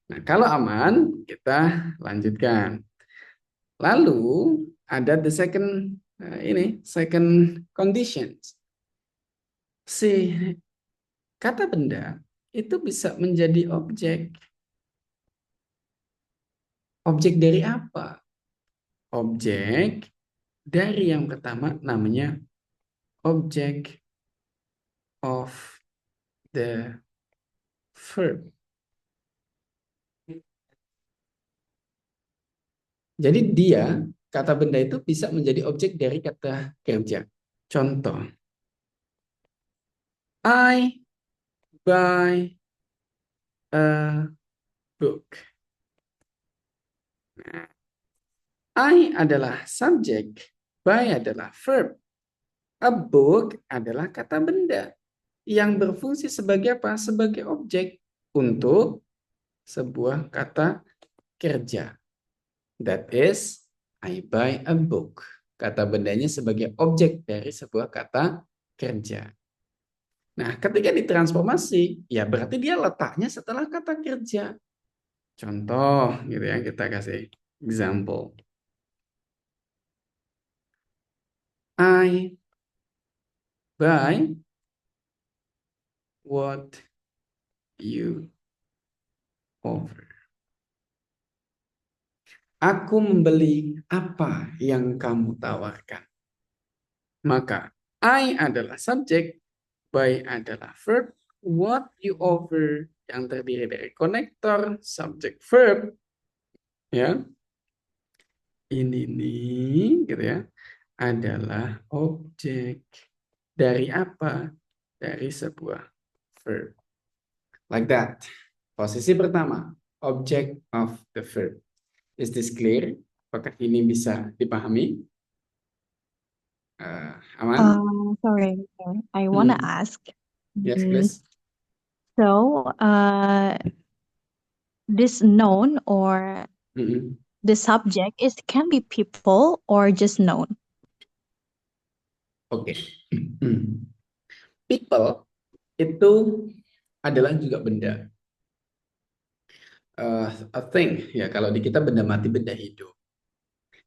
Nah, kalau aman, kita lanjutkan. Lalu ada the second second conditions. Si kata benda itu bisa menjadi objek. Objek dari apa? Objek dari yang pertama namanya object of the verb. Jadi dia, kata benda itu bisa menjadi objek dari kata kerja. Contoh, I buy a book. Nah, I adalah subjek, buy adalah verb, a book adalah kata benda yang berfungsi sebagai apa? Sebagai objek untuk sebuah kata kerja. That is, I buy a book. Kata bendanya sebagai objek dari sebuah kata kerja. Nah, ketika ditransformasi, ya berarti dia letaknya setelah kata kerja. Contoh, gitu ya, kita kasih example. I buy what you offer. Aku membeli apa yang kamu tawarkan. Maka, I adalah subjek, buy adalah verb, what you offer yang terdiri dari konektor, subjek, verb. Ya. Ini nih, gitu ya, adalah objek dari apa? Dari sebuah verb. Like that. Posisi pertama, object of the verb. Is this clear? Apakah ini bisa dipahami? Aman? Sorry, I wanna ask. Yes, please. So, this noun or the subject can be people or just noun. Oke. People itu adalah juga benda. A thing, ya kalau di kita benda mati, benda hidup.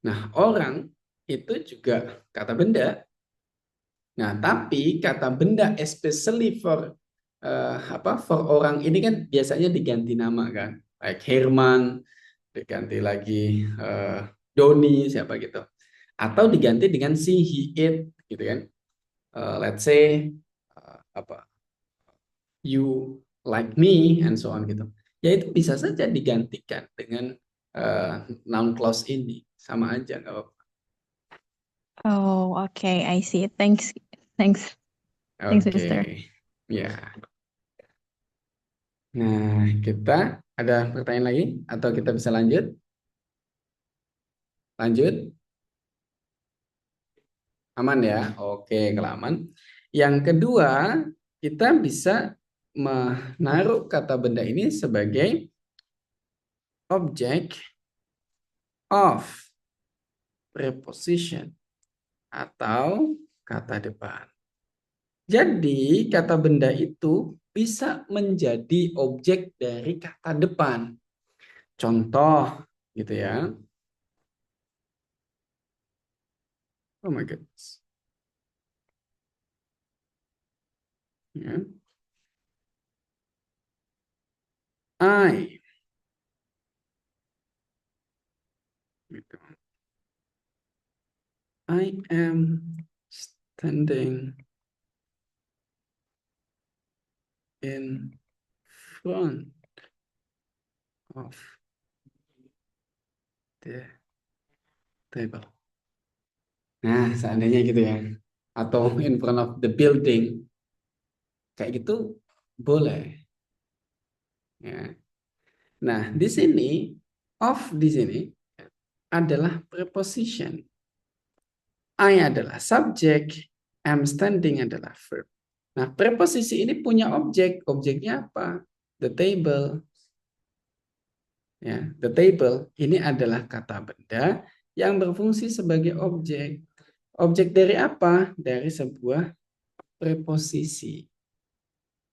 Nah, orang itu juga kata benda. Nah, tapi kata benda especially for for orang ini kan biasanya diganti nama kan. Like Herman, diganti lagi Doni siapa gitu. Atau diganti dengan she, he, it gitu kan. Let's say you like me and so on gitu. Ya itu bisa saja digantikan dengan noun clause ini, sama aja nggak apa-apa. Oh, okay, I see. Thanks. Thanks, Oke, Mister. ya. Nah, kita ada pertanyaan lagi atau kita bisa lanjut? Lanjut? Aman ya? Oke, kalau aman. Yang kedua, kita bisa menaruh kata benda ini sebagai object of preposition atau kata depan. Jadi, kata benda itu bisa menjadi objek dari kata depan. Contoh, gitu ya. Oh my goodness. Ya. I. Gitu. I am standing in front of the table. Nah, seandainya gitu ya. Atau in front of the building. Kayak gitu boleh. Ya. Nah, di sini of di sini adalah preposition. I adalah subject, am standing adalah verb. Nah, preposisi ini punya objek. Objeknya apa? The table. Ya, the table ini adalah kata benda yang berfungsi sebagai objek. Objek dari apa? Dari sebuah preposisi.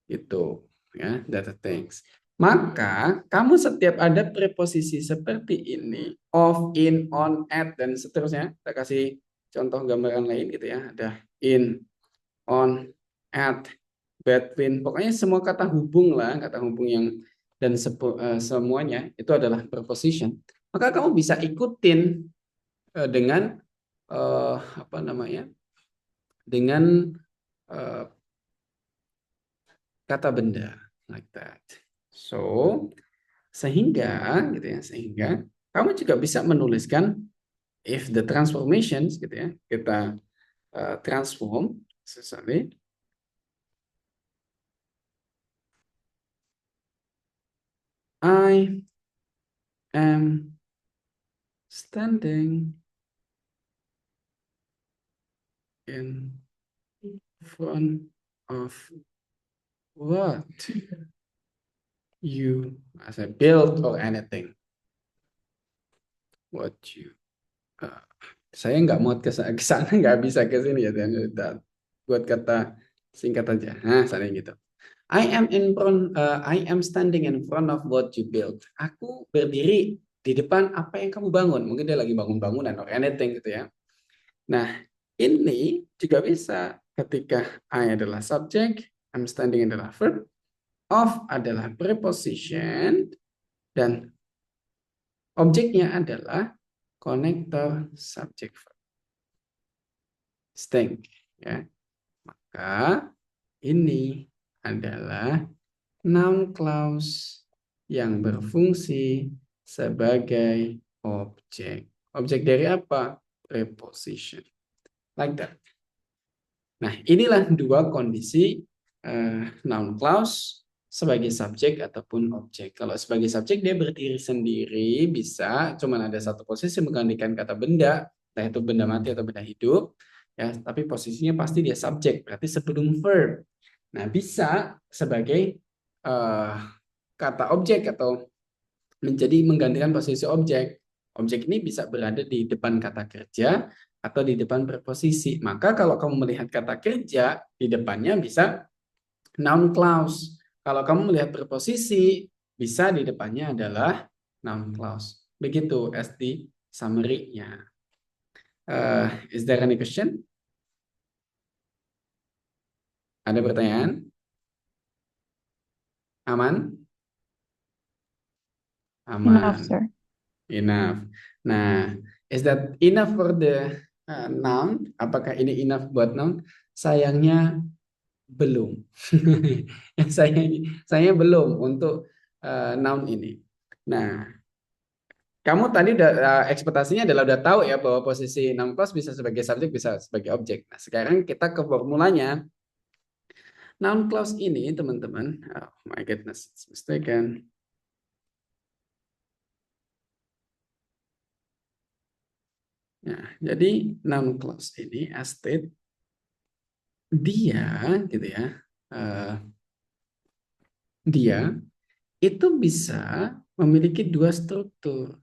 Itu, ya, that things. Maka, kamu setiap ada preposisi seperti ini, of, in, on, at, dan seterusnya. Kita kasih contoh gambaran lain gitu ya. Ada in, on, at, between. Pokoknya semua kata hubung lah, kata hubung yang dan semuanya itu adalah preposition. Maka kamu bisa ikutin dengan apa namanya? Dengan kata benda like that. So, sehingga gitu ya, sehingga kamu juga bisa menuliskan if the transformations gitu ya, kita transform sesuatu. I am standing in front of what you as a build or anything. What you saya nggak mau ke sana, nggak bisa ke sini ya, buat kata singkat aja. Nah, saya gitu. I am standing in front of what you built. Aku berdiri di depan apa yang kamu bangun. Mungkin dia lagi bangun bangunan or anything gitu ya. Nah, ini juga bisa ketika I adalah subject, I'm standing adalah verb, of adalah preposition, dan objeknya adalah connector subject verb. Distinct, ya. Maka ini adalah noun clause yang berfungsi sebagai objek. Objek dari apa? Preposition. Like that. Nah, inilah dua kondisi noun clause sebagai subjek ataupun objek. Kalau sebagai subjek dia berdiri sendiri, bisa cuman ada satu posisi menggantikan kata benda, entah itu benda mati atau benda hidup, ya, tapi posisinya pasti dia subjek, berarti sebelum verb. Nah, bisa sebagai kata objek atau menjadi menggantikan posisi objek. Objek ini bisa berada di depan kata kerja atau di depan preposisi. Maka kalau kamu melihat kata kerja, di depannya bisa noun clause. Kalau kamu melihat preposisi, bisa di depannya adalah noun clause. Begitu as di summary-nya. Is there any question? Ada pertanyaan? Aman? Enough, Aman. sir. Enough. Nah, is that enough for the noun? Apakah ini enough buat noun? Sayangnya belum. Saya belum untuk noun ini. Nah, kamu tadi udah ekspektasinya adalah udah tahu ya bahwa posisi noun clause bisa sebagai subjek, bisa sebagai objek. Nah, sekarang kita ke formulanya. Noun clause ini, teman-teman, oh my goodness, it's mistaken. Nah, jadi noun clause ini as state dia gitu ya. Dia itu bisa memiliki dua struktur.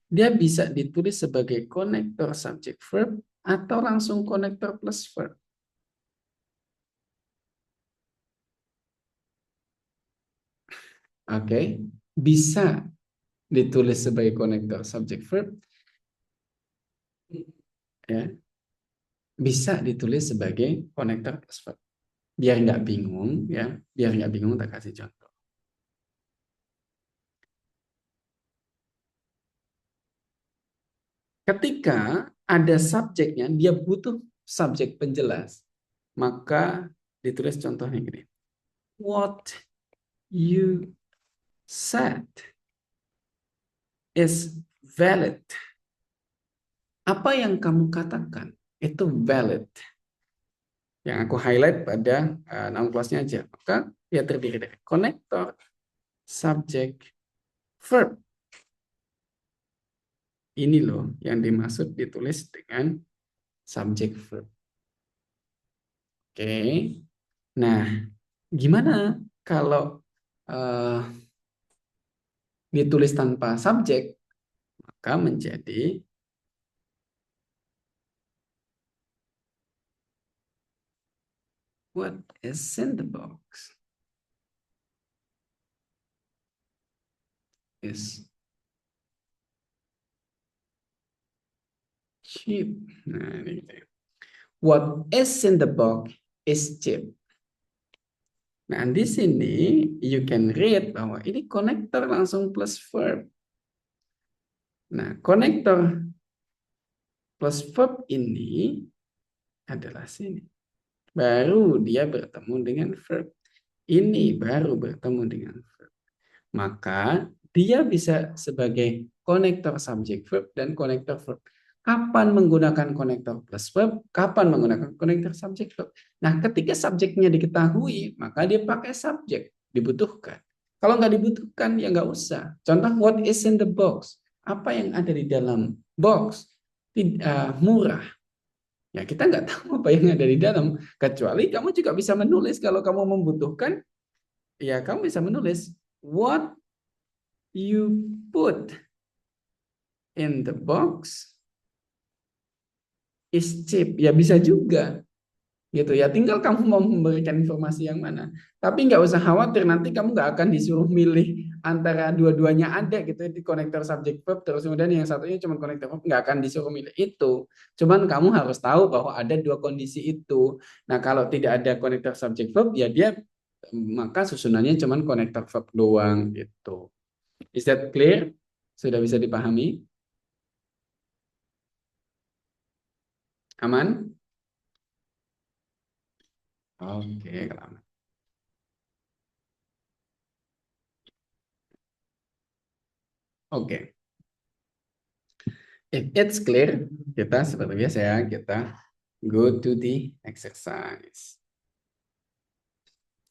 Dia bisa ditulis sebagai konektor subject verb atau langsung konektor plus verb. Oke, bisa ditulis sebagai konektor subject verb, ya, bisa ditulis sebagai konektor plus verb. Biar nggak bingung, ya, biar nggak bingung, tak kasih contoh. Ketika ada subjeknya, dia butuh subjek penjelas, maka ditulis contohnya gini. What you said is valid. Apa yang kamu katakan itu valid. Yang aku highlight pada noun clause-nya aja. Maka dia terdiri dari konektor, subjek, verb. Ini loh yang dimaksud ditulis dengan subjek verb. Oke. Nah, gimana kalau ditulis tanpa subjek? Maka menjadi what is in the box is cheap. Nah, ini gitu ya. What is in the box is cheap. Nah, di sini you can read bahwa ini konektor langsung plus verb. Nah, konektor plus verb ini adalah sini. Baru dia bertemu dengan verb. Ini baru bertemu dengan verb. Maka dia bisa sebagai konektor subjek verb dan konektor verb. Kapan menggunakan konektor plus verb, kapan menggunakan konektor subjek verb. Nah, ketika subjeknya diketahui, maka dia pakai subjek, dibutuhkan. Kalau nggak dibutuhkan, ya nggak usah. Contoh, what is in the box? Apa yang ada di dalam box? Murah. Ya, kita nggak tahu apa yang ada di dalam. Kecuali kamu juga bisa menulis. Kalau kamu membutuhkan, ya kamu bisa menulis what you put in the box is cheap. Ya bisa juga. Gitu ya, tinggal kamu mau memberikan informasi yang mana. Tapi nggak usah khawatir, nanti kamu nggak akan disuruh milih antara dua-duanya ada gitu di konektor subject verb, terus kemudian yang satunya cuma konektor verb, nggak akan disuruh milih itu. Cuman kamu harus tahu bahwa ada dua kondisi itu. Nah, kalau tidak ada konektor subject verb, ya dia maka susunannya cuma konektor verb doang gitu. Is that clear? Sudah bisa dipahami? Aman? Oke, kalau oke. If it's clear, kita seperti biasa ya, kita go to the exercise.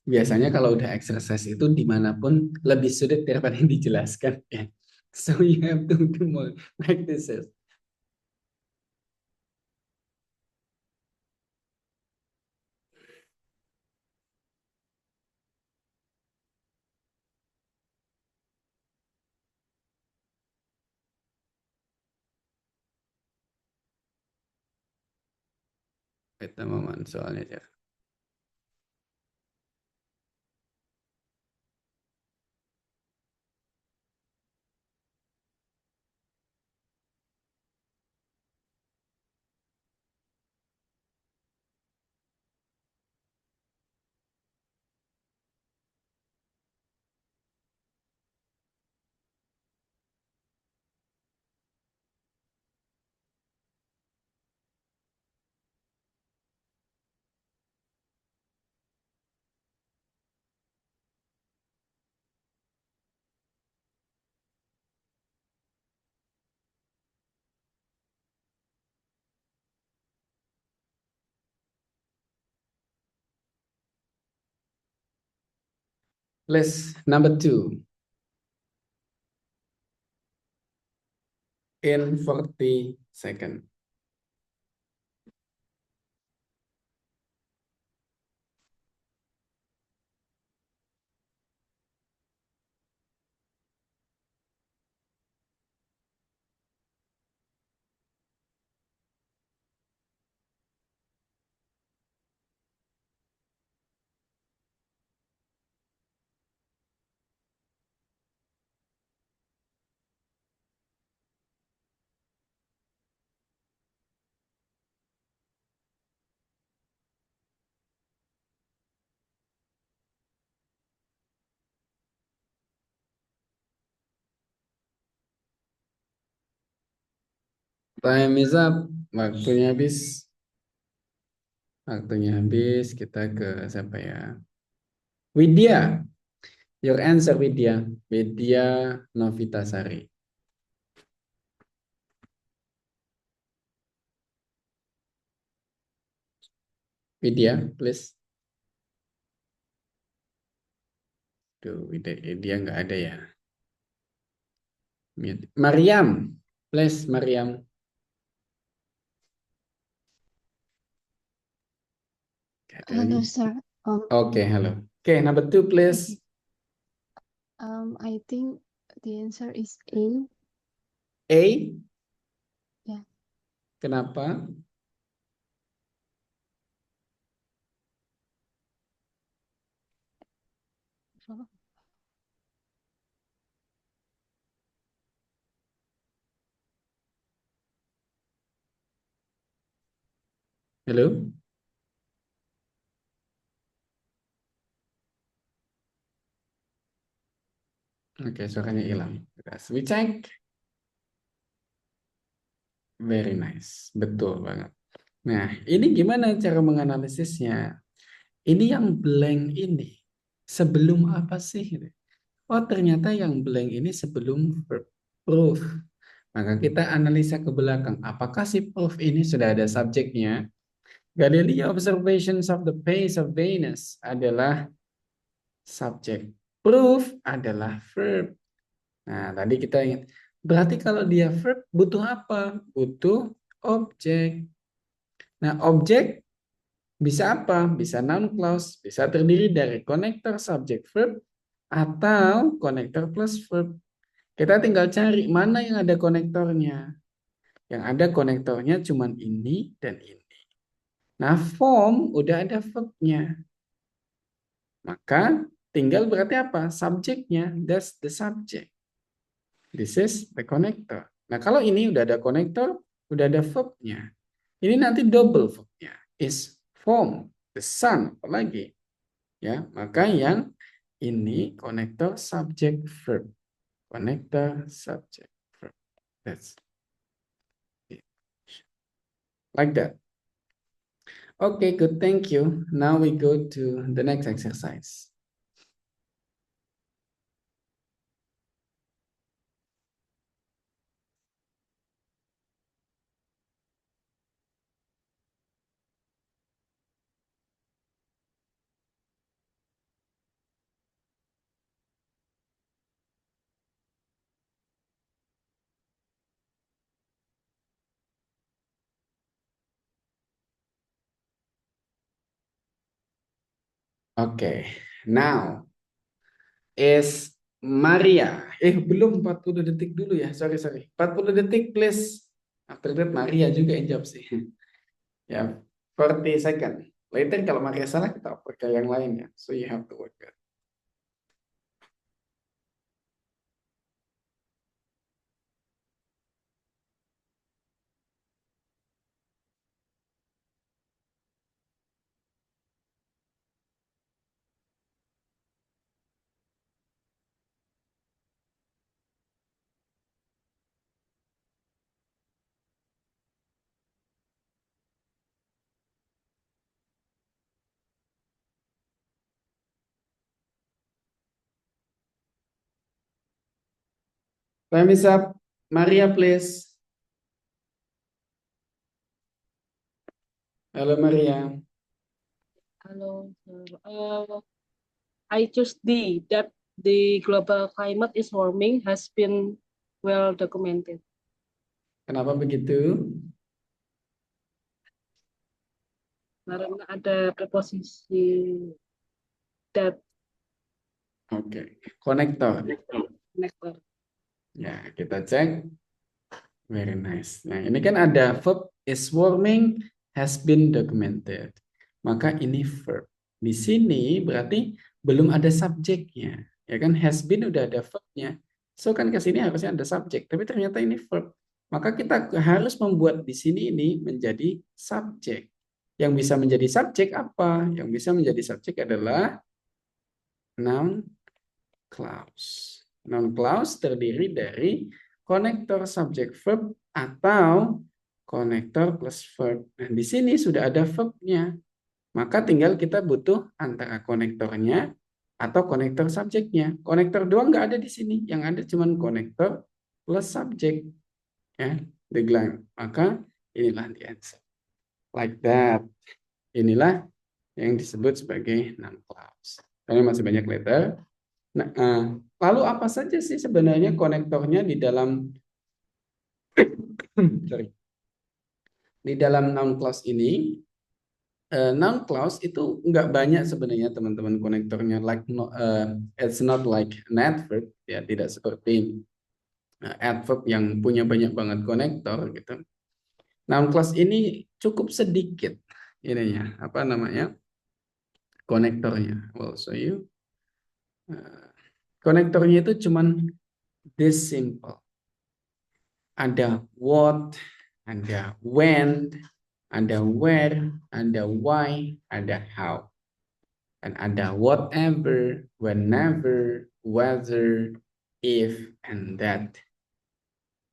Biasanya kalau udah exercise itu dimanapun lebih sulit daripada yang dijelaskan ya. So you have to do more practices. Kita mohon soalnya ya. Let's number 2 in 40 seconds. Time is up. Waktunya habis. Waktunya habis. Kita ke siapa ya? Widya. Your answer, Widya. Widya Novitasari. Widya, please. Tuh, Widya nggak ada ya. Mariam, please, Mariam. Nggak ada lagi. Hello, sir. Oke, halo. Oke, number 2, please. I think the answer is A. A. Ya. Kenapa? Halo? Oke, suaranya hilang. We check. Very nice. Betul banget. Nah, ini gimana cara menganalisisnya? Ini yang blank ini. Sebelum apa sih? Oh, ternyata yang blank ini sebelum verb proof. Maka kita analisa ke belakang. Apakah si proof ini sudah ada subjeknya? Galileo observations of the phase of Venus adalah subjek. Proof adalah verb. Nah, tadi kita ingat. Berarti kalau dia verb butuh apa? Butuh objek. Nah, objek bisa apa? Bisa noun clause, bisa terdiri dari konektor subjek verb atau konektor plus verb. Kita tinggal cari mana yang ada konektornya. Yang ada konektornya cuma ini dan ini. Nah, form udah ada verbnya. Maka tinggal berarti apa? Subjeknya. That's the subject. This is the connector. Nah, kalau ini udah ada konektor, udah ada verbnya. Ini nanti double verbnya. Is form, the sun, apalagi. Ya, maka yang ini konektor subject verb. Konektor subject verb. That's it. Like that. Okay, good. Thank you. Now we go to the next exercise. Okay, now is Maria. Belum 40 detik dulu ya. Sorry. 40 detik, please. After that, Maria juga yang jawab sih. Ya, 40 second. Later kalau Maria salah, kita pakai yang lain ya. So you have to work that. Time is up. Maria, please. Halo, Maria. Halo, I choose D, that the global climate is warming has been well documented. Kenapa begitu? Karena ada preposisi that. Oke, konektor. Connector. Ya, kita cek. Very nice. Nah, ini kan ada verb is warming has been documented. Maka ini verb. Di sini berarti belum ada subjeknya. Ya kan, has been udah ada verbnya. So kan ke sini harusnya ada subjek, tapi ternyata ini verb. Maka kita harus membuat di sini ini menjadi subjek. Yang bisa menjadi subjek apa? Yang bisa menjadi subjek adalah noun clause. Noun clause terdiri dari konektor subjek verb atau konektor plus verb. Nah, di sini sudah ada verbnya. Maka tinggal kita butuh antara konektornya atau konektor subjeknya. Konektor dua nggak ada di sini. Yang ada cuma konektor plus subjek. Ya, maka inilah the answer. Like that. Inilah yang disebut sebagai noun clause. Karena masih banyak letter. Nah, lalu apa saja sih sebenarnya konektornya di dalam di dalam noun clause ini? Noun clause itu nggak banyak sebenarnya teman-teman konektornya. It's not like an adverb, ya, tidak seperti adverb yang punya banyak banget konektor gitu. Noun clause ini cukup sedikit ininya, apa namanya, konektornya. Well, show you. Konektornya itu cuman this simple. Ada what, ada when, ada where, ada why, ada how. Dan ada whatever, whenever, whether, if, and that.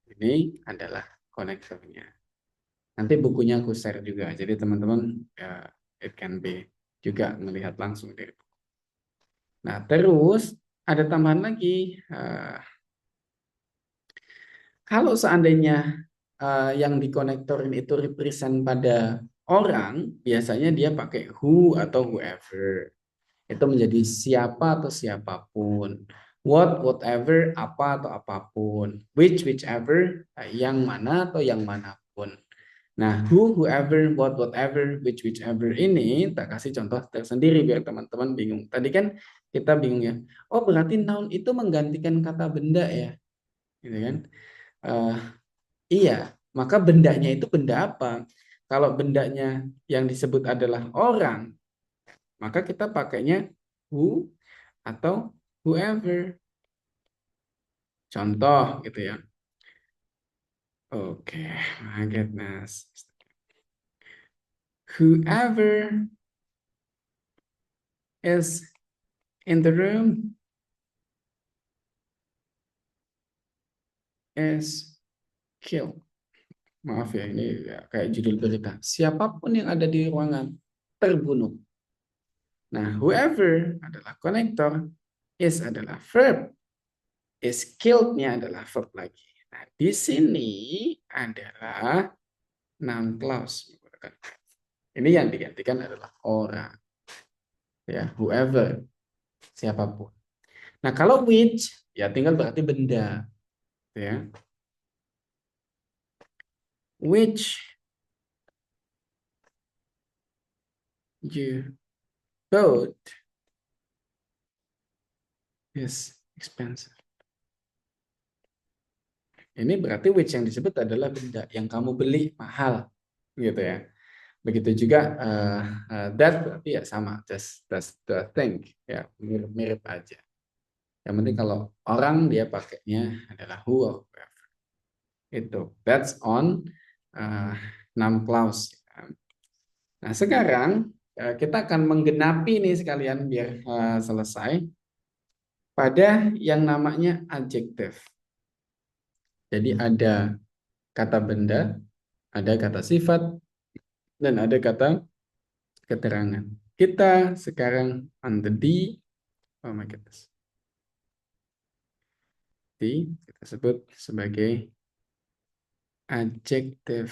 Ini adalah konektornya. Nanti bukunya aku share juga. Jadi teman-teman, it can be juga melihat langsung dari buku. Nah, terus ada tambahan lagi. Kalau seandainya yang dikonektorin itu represent pada orang, biasanya dia pakai who atau whoever. Itu menjadi siapa atau siapapun. What, whatever, apa atau apapun. Which, whichever, yang mana atau yang manapun. Nah, who, whoever, what, whatever, which, whichever ini tak kasih contoh tersendiri biar teman-teman bingung. Tadi kan kita bingung ya. Oh, berarti noun itu menggantikan kata benda ya. Gitu kan? Iya, maka bendanya itu benda apa? Kalau bendanya yang disebut adalah orang, maka kita pakainya who atau whoever. Contoh gitu ya. Oke, my goodness. Whoever is in the room is killed. Maaf ya, ini ya, kayak judul berita. Siapapun yang ada di ruangan terbunuh. Nah, whoever adalah konektor, is adalah verb, is killed-nya adalah verb lagi. Nah, di sini adalah noun clause. Ini yang digantikan adalah orang. Ya, whoever, siapapun. Nah, kalau which, ya tinggal berarti benda. Ya. Which you bought is expensive. Ini berarti which yang disebut adalah benda yang kamu beli mahal, gitu ya. Begitu juga that berarti ya sama, just the thing, ya mirip-mirip aja. Yang penting kalau orang dia pakainya adalah who or whoever. Itu that's on noun clause. Nah sekarang kita akan menggenapi nih sekalian biar selesai pada yang namanya adjective. Jadi ada kata benda, ada kata sifat, dan ada kata keterangan. Kita sekarang on the D, oh my goodness. D kita sebut sebagai adjective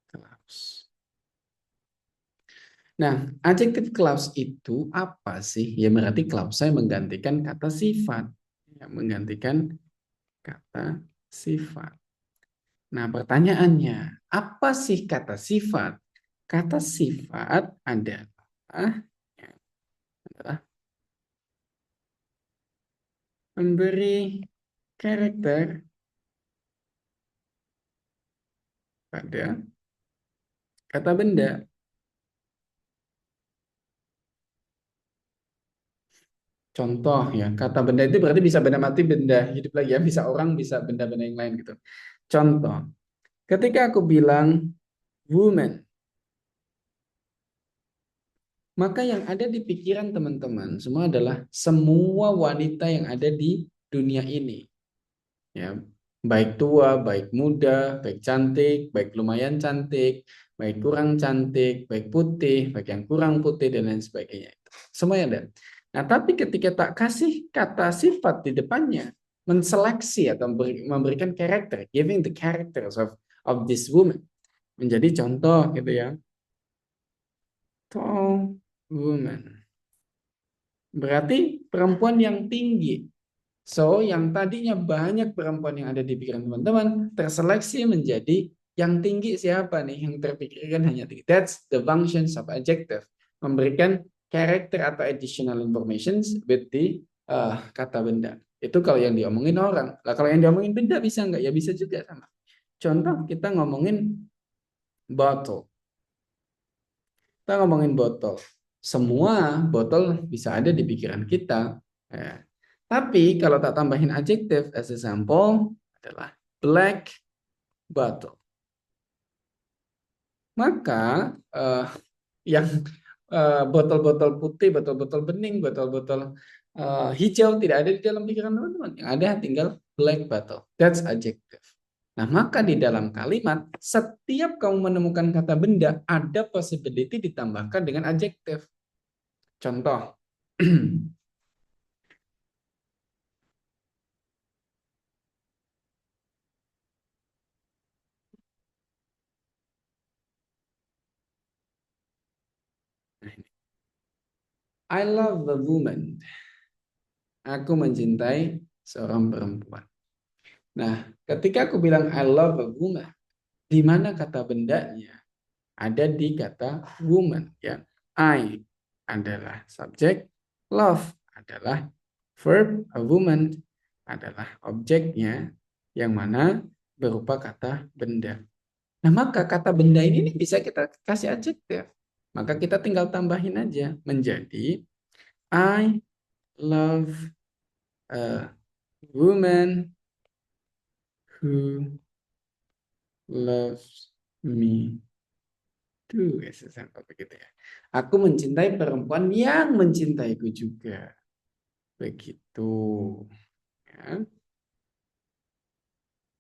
clause. Nah, adjective clause itu apa sih? Ya berarti clause menggantikan kata sifat. Ya, menggantikan kata sifat. Nah, pertanyaannya, apa sih kata sifat? Kata sifat adalah, ya, adalah memberi karakter pada kata benda. Contoh ya, kata benda itu berarti bisa benda mati, benda hidup lagi ya, bisa orang, bisa benda-benda yang lain gitu. Contoh, ketika aku bilang woman, maka yang ada di pikiran teman-teman semua adalah semua wanita yang ada di dunia ini. Ya, baik tua, baik muda, baik cantik, baik lumayan cantik, baik kurang cantik, baik putih, baik yang kurang putih dan lain sebagainya. Semuanya ada. Nah, tapi ketika tak kasih kata sifat di depannya, menseleksi atau memberikan karakter, giving the characters of this woman, menjadi contoh gitu ya. Tall woman. Berarti perempuan yang tinggi. So, yang tadinya banyak perempuan yang ada di pikiran teman-teman, terseleksi menjadi yang tinggi siapa nih? Yang terpikirkan hanya tinggi. That's the functions of adjective. Memberikan karakter atau additional information with the kata benda. Itu kalau yang diomongin orang. Lah kalau yang diomongin benda bisa nggak? Ya bisa juga sama. Contoh kita ngomongin bottle. Kita ngomongin botol. Semua botol bisa ada di pikiran kita. Ya. Tapi kalau tak tambahin adjective as example adalah black bottle. Maka yang botol-botol putih, botol-botol bening, botol-botol hijau tidak ada di dalam pikiran teman-teman. Yang ada tinggal black bottle. That's adjective. Nah, maka di dalam kalimat, setiap kamu menemukan kata benda, ada possibility ditambahkan dengan adjective. Contoh, I love a woman. Aku mencintai seorang perempuan. Nah, ketika aku bilang I love a woman, di mana kata bendanya? Ada di kata woman. Ya. I adalah subjek, love adalah verb, a woman adalah objeknya, yang mana berupa kata benda. Nah, maka kata benda ini bisa kita kasih adjektif. Maka kita tinggal tambahin aja menjadi I love a woman who loves me too. Sampai begitu ya. Aku mencintai perempuan yang mencintaiku juga. Begitu. Ya.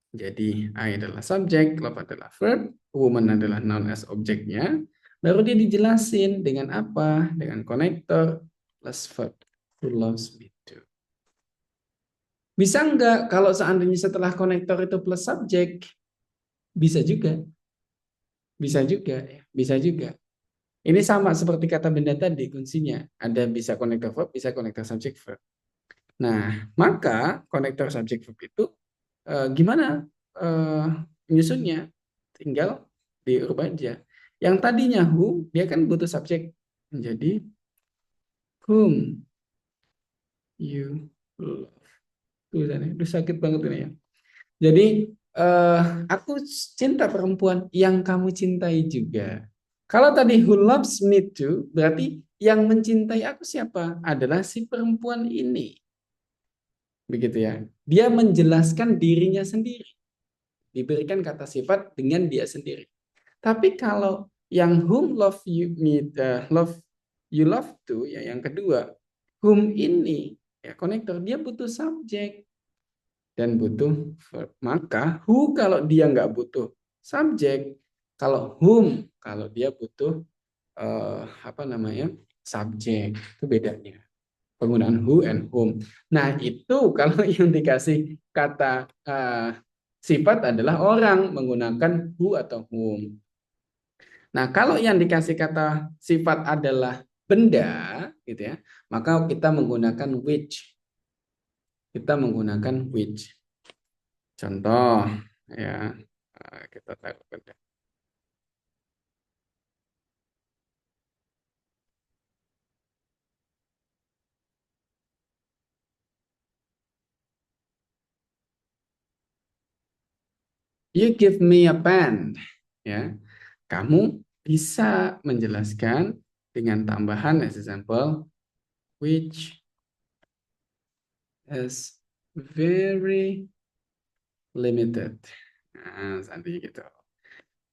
Jadi I adalah subjek, love adalah verb, woman adalah noun as objeknya. Baru dia dijelasin dengan apa? Dengan konektor plus verb. Who loves me too. Bisa nggak kalau seandainya setelah konektor itu plus subjek? Bisa juga. Bisa juga. Bisa juga. Ini sama seperti kata benda tadi kuncinya. Ada bisa konektor verb, bisa konektor subjek verb. Nah, maka konektor subjek verb itu gimana menyusunnya? Tinggal diubah aja. Yang tadinya who, dia kan butuh subjek. Menjadi whom you love. Tulisannya, udah sakit banget ini ya. Jadi, aku cinta perempuan yang kamu cintai juga. Kalau tadi who loves me too, berarti yang mencintai aku siapa? Adalah si perempuan ini. Begitu ya. Dia menjelaskan dirinya sendiri. Diberikan kata sifat dengan dia sendiri. Tapi kalau yang whom love you love to ya yang kedua, whom ini ya konektor dia butuh subjek dan butuh verb. Maka who kalau dia nggak butuh subjek, kalau whom kalau dia butuh subjek, itu bedanya. Penggunaan who and whom. Nah, itu kalau yang dikasih kata sifat adalah orang menggunakan who atau whom. Nah, kalau yang dikasih kata sifat adalah benda, gitu ya, maka kita menggunakan which. Kita menggunakan which. Contoh, ya, kita taruh benda. You give me a pen, ya. Kamu bisa menjelaskan dengan tambahan as example, which is very limited. Nah, seperti gitu.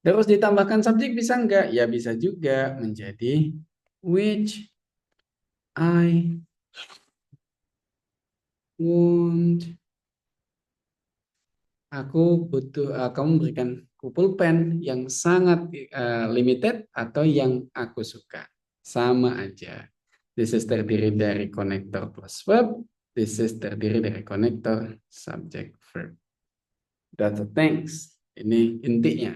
Terus ditambahkan subjek bisa enggak? Ya bisa juga menjadi which I want. Aku butuh, kamu berikan pulpen yang sangat limited atau yang aku suka. Sama aja. This is terdiri dari konektor plus verb. This is terdiri dari konektor subject verb. That's the things. Ini intinya.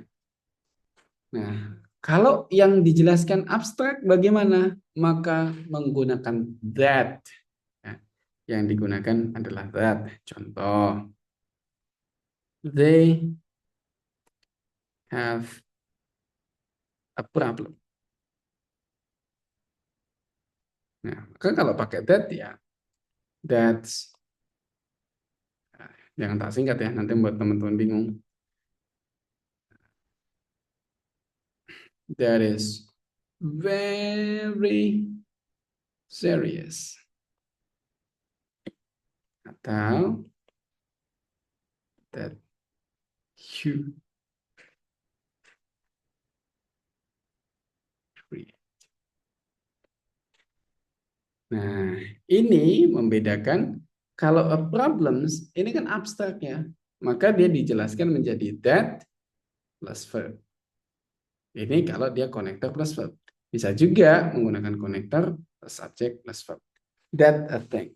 Nah, kalau yang dijelaskan abstrak bagaimana? Maka menggunakan that. Ya, yang digunakan adalah that. Contoh, they have a problem. Nah, maka kalau pakai that ya, that's, jangan tak singkat ya, nanti buat teman-teman bingung. That is very serious. Atau that you read. Nah, ini membedakan kalau a problems ini kan abstrak ya, maka dia dijelaskan menjadi that plus verb. Ini kalau dia konektor plus verb. Bisa juga menggunakan konektor plus subject plus verb. That a thing.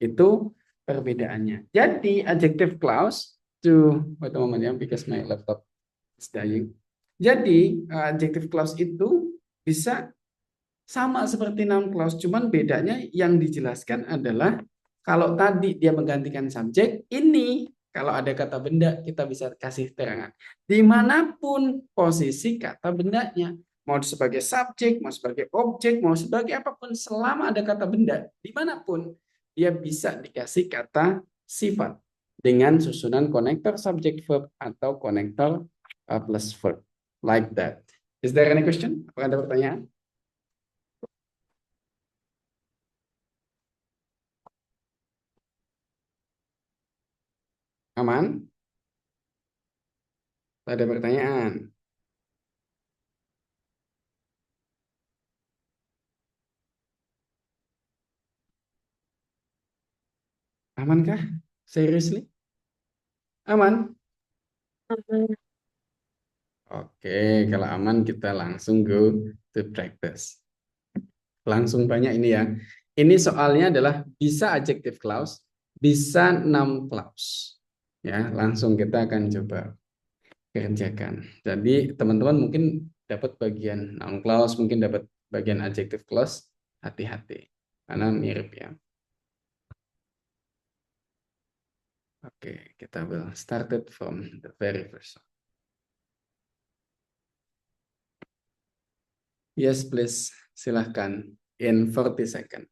Itu perbedaannya. Jadi adjective clause to wait a moment ya, because my laptop is dying. Jadi adjective clause itu bisa sama seperti noun clause, cuman bedanya yang dijelaskan adalah kalau tadi dia menggantikan subjek, ini kalau ada kata benda kita bisa kasih terangan. Dimanapun posisi kata bendanya, mau sebagai subjek, mau sebagai objek, mau sebagai apapun, selama ada kata benda, dimanapun dia bisa dikasih kata sifat dengan susunan konektor subject verb atau konektor plus verb, like that. Is there any question? Apakah ada pertanyaan? Aman? Ada pertanyaan? Amankah? Seriously? Aman? Oke, kalau aman kita langsung go to practice. Langsung banyak ini ya. Ini soalnya adalah bisa adjective clause, bisa noun clause. Ya, langsung kita akan coba kerjakan. Jadi teman-teman mungkin dapat bagian noun clause, mungkin dapat bagian adjective clause, hati-hati. Karena mirip ya. Oke, kita will start it from the very first one. Yes, please. Silahkan. In 40 seconds.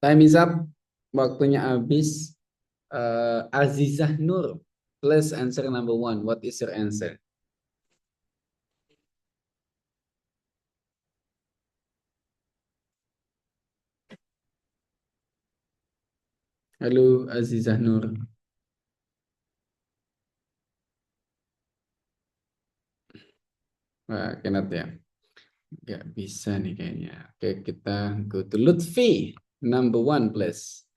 Time is up. Waktunya habis. Azizah Nur, please answer number 1. What is your answer? Halo Azizah Nur. Wah, cannot ya. Nggak bisa nih kayaknya. Oke, kita go to Lutfi. Number one, please.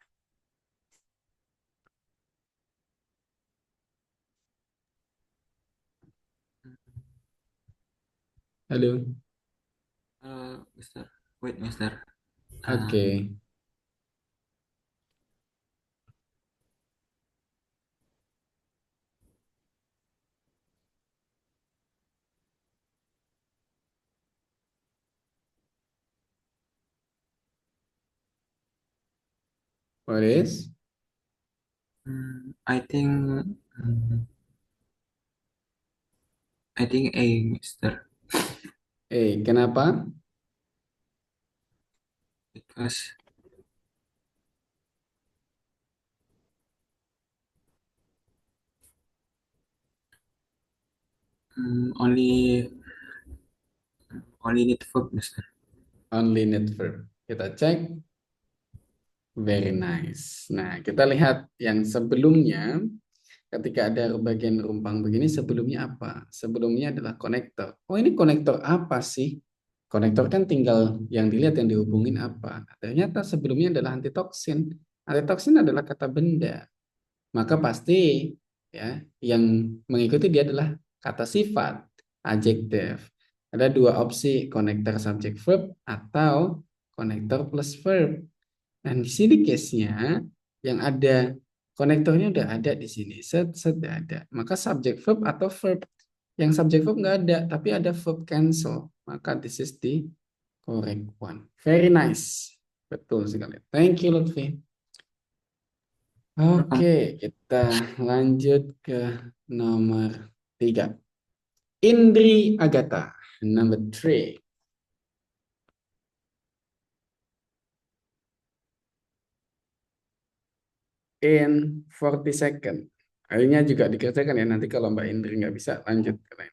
Halo. Mister. Wait, Mister. Oke. What is? I think mm, I think A, Mister. Kenapa? Because only need verb, Mister. Only need verb. Kita cek. Very nice. Nah, kita lihat yang sebelumnya. Ketika ada bagian rumpang begini, sebelumnya apa? Sebelumnya adalah konektor. Oh, ini konektor apa sih? Konektor kan tinggal yang dilihat, yang dihubungin apa. Nah, ternyata sebelumnya adalah antitoksin. Antitoksin adalah kata benda. Maka pasti ya yang mengikuti dia adalah kata sifat, adjektif. Ada dua opsi, konektor subject verb atau konektor plus verb. Dan di sini case-nya yang ada konektornya udah ada di sini. Set ada. Maka subject verb atau verb. Yang subject verb nggak ada, tapi ada verb cancel. Maka this is the correct one. Very nice. Betul sekali. Thank you, Lutfi. Oke, kita lanjut ke nomor 3. Indri Agatha. Number 3. In 40 second. Akhirnya juga dikerjakan ya. Nanti kalau Mbak Indri nggak bisa, lanjut ke lain.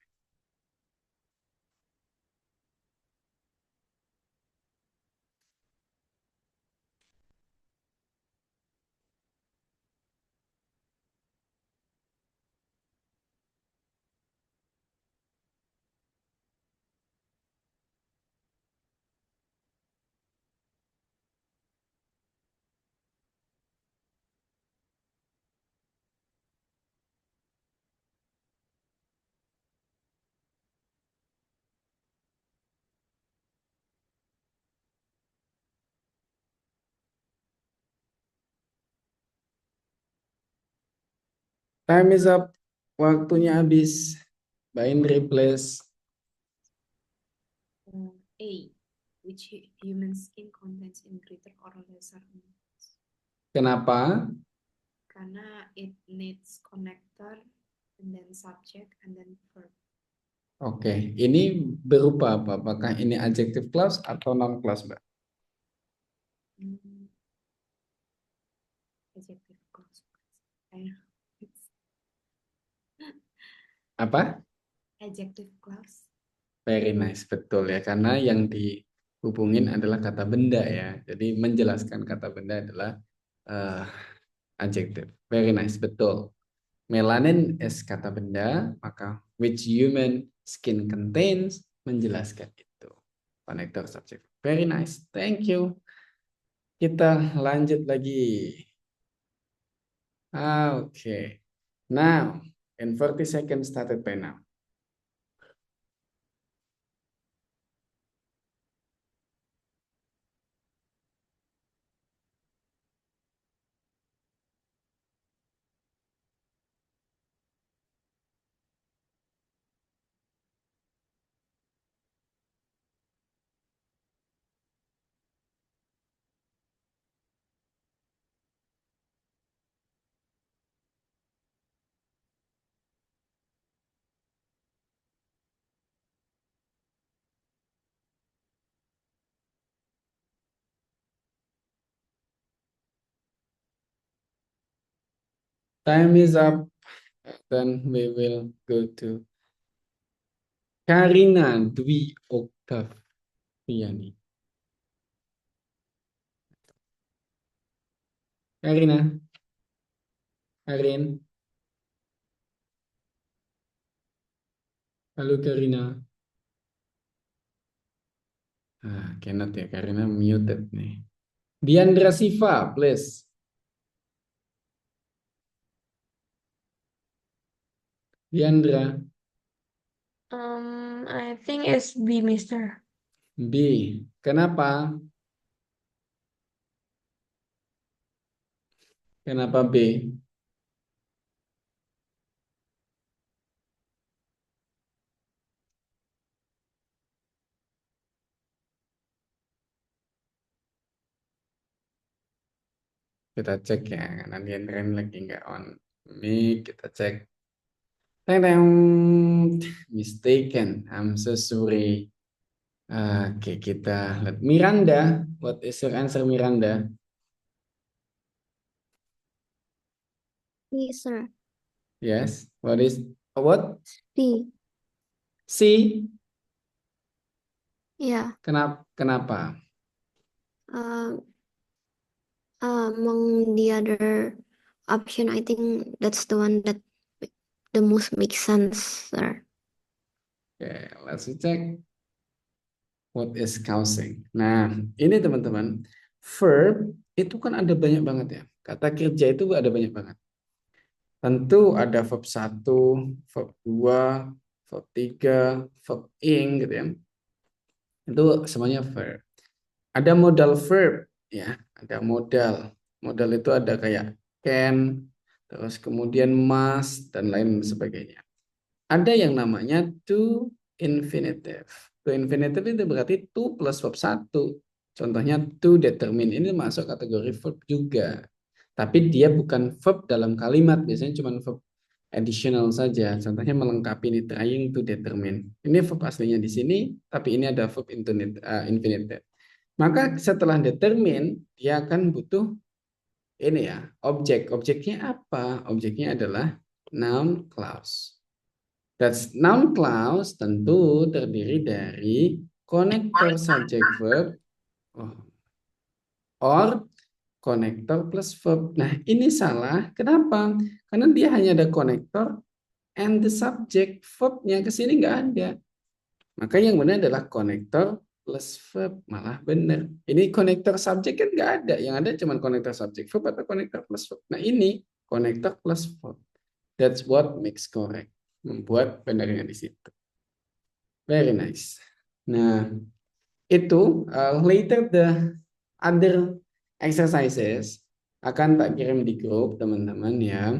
Time is up. Waktunya habis. Mbak Indri, please. A. Which human skin contains in greater or lesser amounts? Kenapa? Karena it needs connector and then subject and then verb. Oke, ini berupa apa? Apakah ini adjective clause atau noun clause, Mbak? Adjective clause. Apa? Adjective clause. Very nice, betul ya. Karena yang dihubungin adalah kata benda ya. Jadi menjelaskan kata benda adalah adjective. Very nice, betul. Melanin is kata benda, maka which human skin contains menjelaskan itu. Connector subject. Very nice. Thank you. Kita lanjut lagi. Okay. Now, in 40 seconds started by now. Time is up. Then we will go to Karina Dwi Oktaviani. Karina, Karin, halo Karina. Cannot ya, Karina muted nih. Diandra Siva, please. Diandra, I think it's B, Mister. B. Kenapa? Kenapa B? Kita cek ya, nanti Diandra lagi nggak on mic, kita cek. Teng, mistaken. I'm so sorry. Oke, kita lihat Miranda. What is your answer, Miranda? Yes, sir. Yes. What? B. C. Yeah. Kenapa? Among the other option, I think that's the one that the most makes sense, sir. Oke, let's check. What is causing? Nah, ini teman-teman, verb itu kan ada banyak banget ya. Kata kerja itu ada banyak banget. Tentu ada verb 1, verb 2, verb 3, verb ing gitu ya. Itu semuanya verb. Ada modal verb ya, ada modal. Modal itu ada kayak can, terus kemudian must dan lain sebagainya. Ada yang namanya to infinitive. To infinitive itu berarti to plus verb 1. Contohnya to determine ini masuk kategori verb juga. Tapi dia bukan verb dalam kalimat, biasanya cuma verb additional saja. Contohnya melengkapi ini trying to determine. Ini verb aslinya di sini, tapi ini ada verb infinitive. Maka setelah determine, dia akan butuh ini ya, objek. Objeknya apa? Objeknya adalah noun clause. That's noun clause tentu terdiri dari connector subject verb or connector plus verb. Nah, ini salah. Kenapa? Karena dia hanya ada connector and the subject, verbnya ke sini nggak ada. Maka yang benar adalah connector plus verb, malah benar. Ini connector subject kan nggak ada. Yang ada cuma connector subject verb atau connector plus verb. Nah, ini connector plus verb. That's what makes correct. Membuat benarnya di situ. Very nice. Nah, itu later the other exercises akan tak kirim di grup teman-teman ya.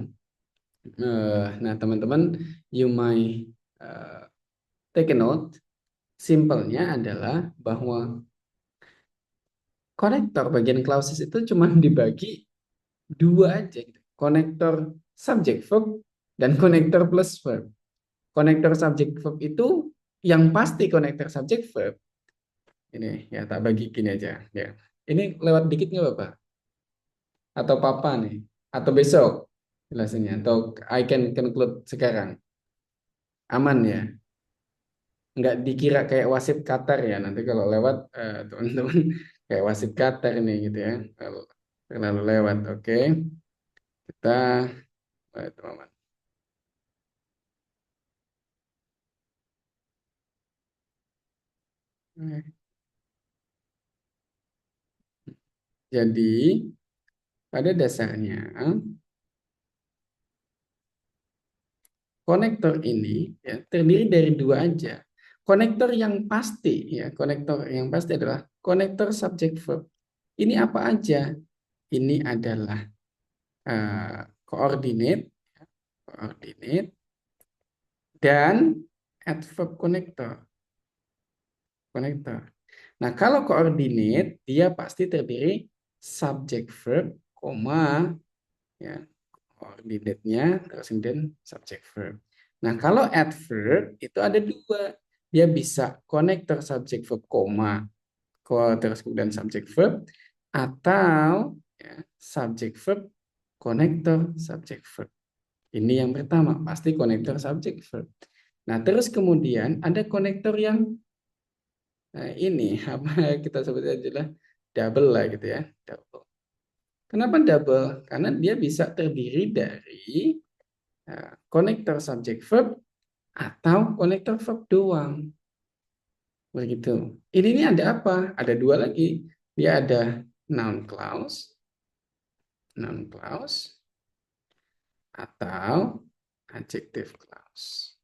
Nah, teman-teman, you may take a note. Simpelnya adalah bahwa konektor bagian clauses itu cuma dibagi dua aja. Konektor subject verb dan konektor plus verb. Konektor subject verb itu yang pasti konektor subject verb. Ini ya tak bagi gini aja. Ya. Ini lewat dikit nggak Bapak? Atau Papa nih? Atau besok jelasinnya? Atau I can conclude sekarang? Aman ya? Nggak dikira kayak wasit Qatar ya. Nanti kalau lewat teman-teman kayak wasit Qatar ini gitu ya. Kalau terlalu lewat. Oke. Kita teman-teman. Jadi pada dasarnya konektor ini ya, terdiri dari dua aja. Konektor yang pasti ya, konektor yang pasti adalah konektor subject verb. Ini apa aja? Ini adalah coordinate dan adverb connector. Nah, kalau coordinate dia pasti terdiri subject verb, koma ya, coordinate-nya terus kemudian subject verb. Nah, kalau adverb itu ada dua. Dia bisa connector subject verb, koma, terus kemudian subject verb, atau ya, subject verb, connector subject verb. Ini yang pertama, pasti connector subject verb. Nah, terus kemudian ada konektor yang ini apa kita sebutnya adalah double lah gitu ya, double. Kenapa double? Karena dia bisa terdiri dari konektor subject verb atau konektor verb doang. Begitu. Ini ada apa? Ada dua lagi. Dia ada noun clause atau adjective clause.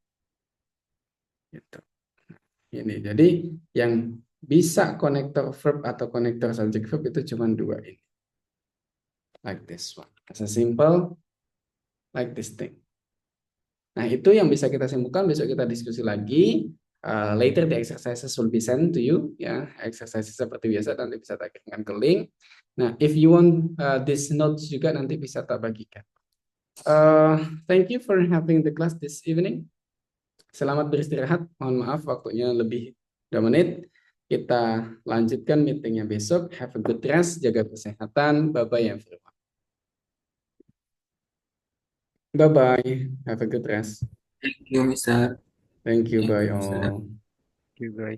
Gitu. Ini. Jadi yang bisa konektor verb atau konektor subject verb itu cuma dua ini. Like this one. As a simple like this thing. Nah, itu yang bisa kita simpulkan. Besok kita diskusi lagi. Later the exercises will be sent to you. Ya, exercises seperti biasa nanti bisa tak kirimkan ke link. Nah, if you want this notes juga nanti bisa tak bagikan. Thank you for having the class this evening. Selamat beristirahat. Mohon maaf waktunya lebih 2 menit. Kita lanjutkan meetingnya besok. Have a good rest. Jaga kesehatan. Bye-bye everyone. Bye-bye. Have a good rest. Thank you, Mr. Thank you. Thank Bye you, Mr. all. Thank you guys.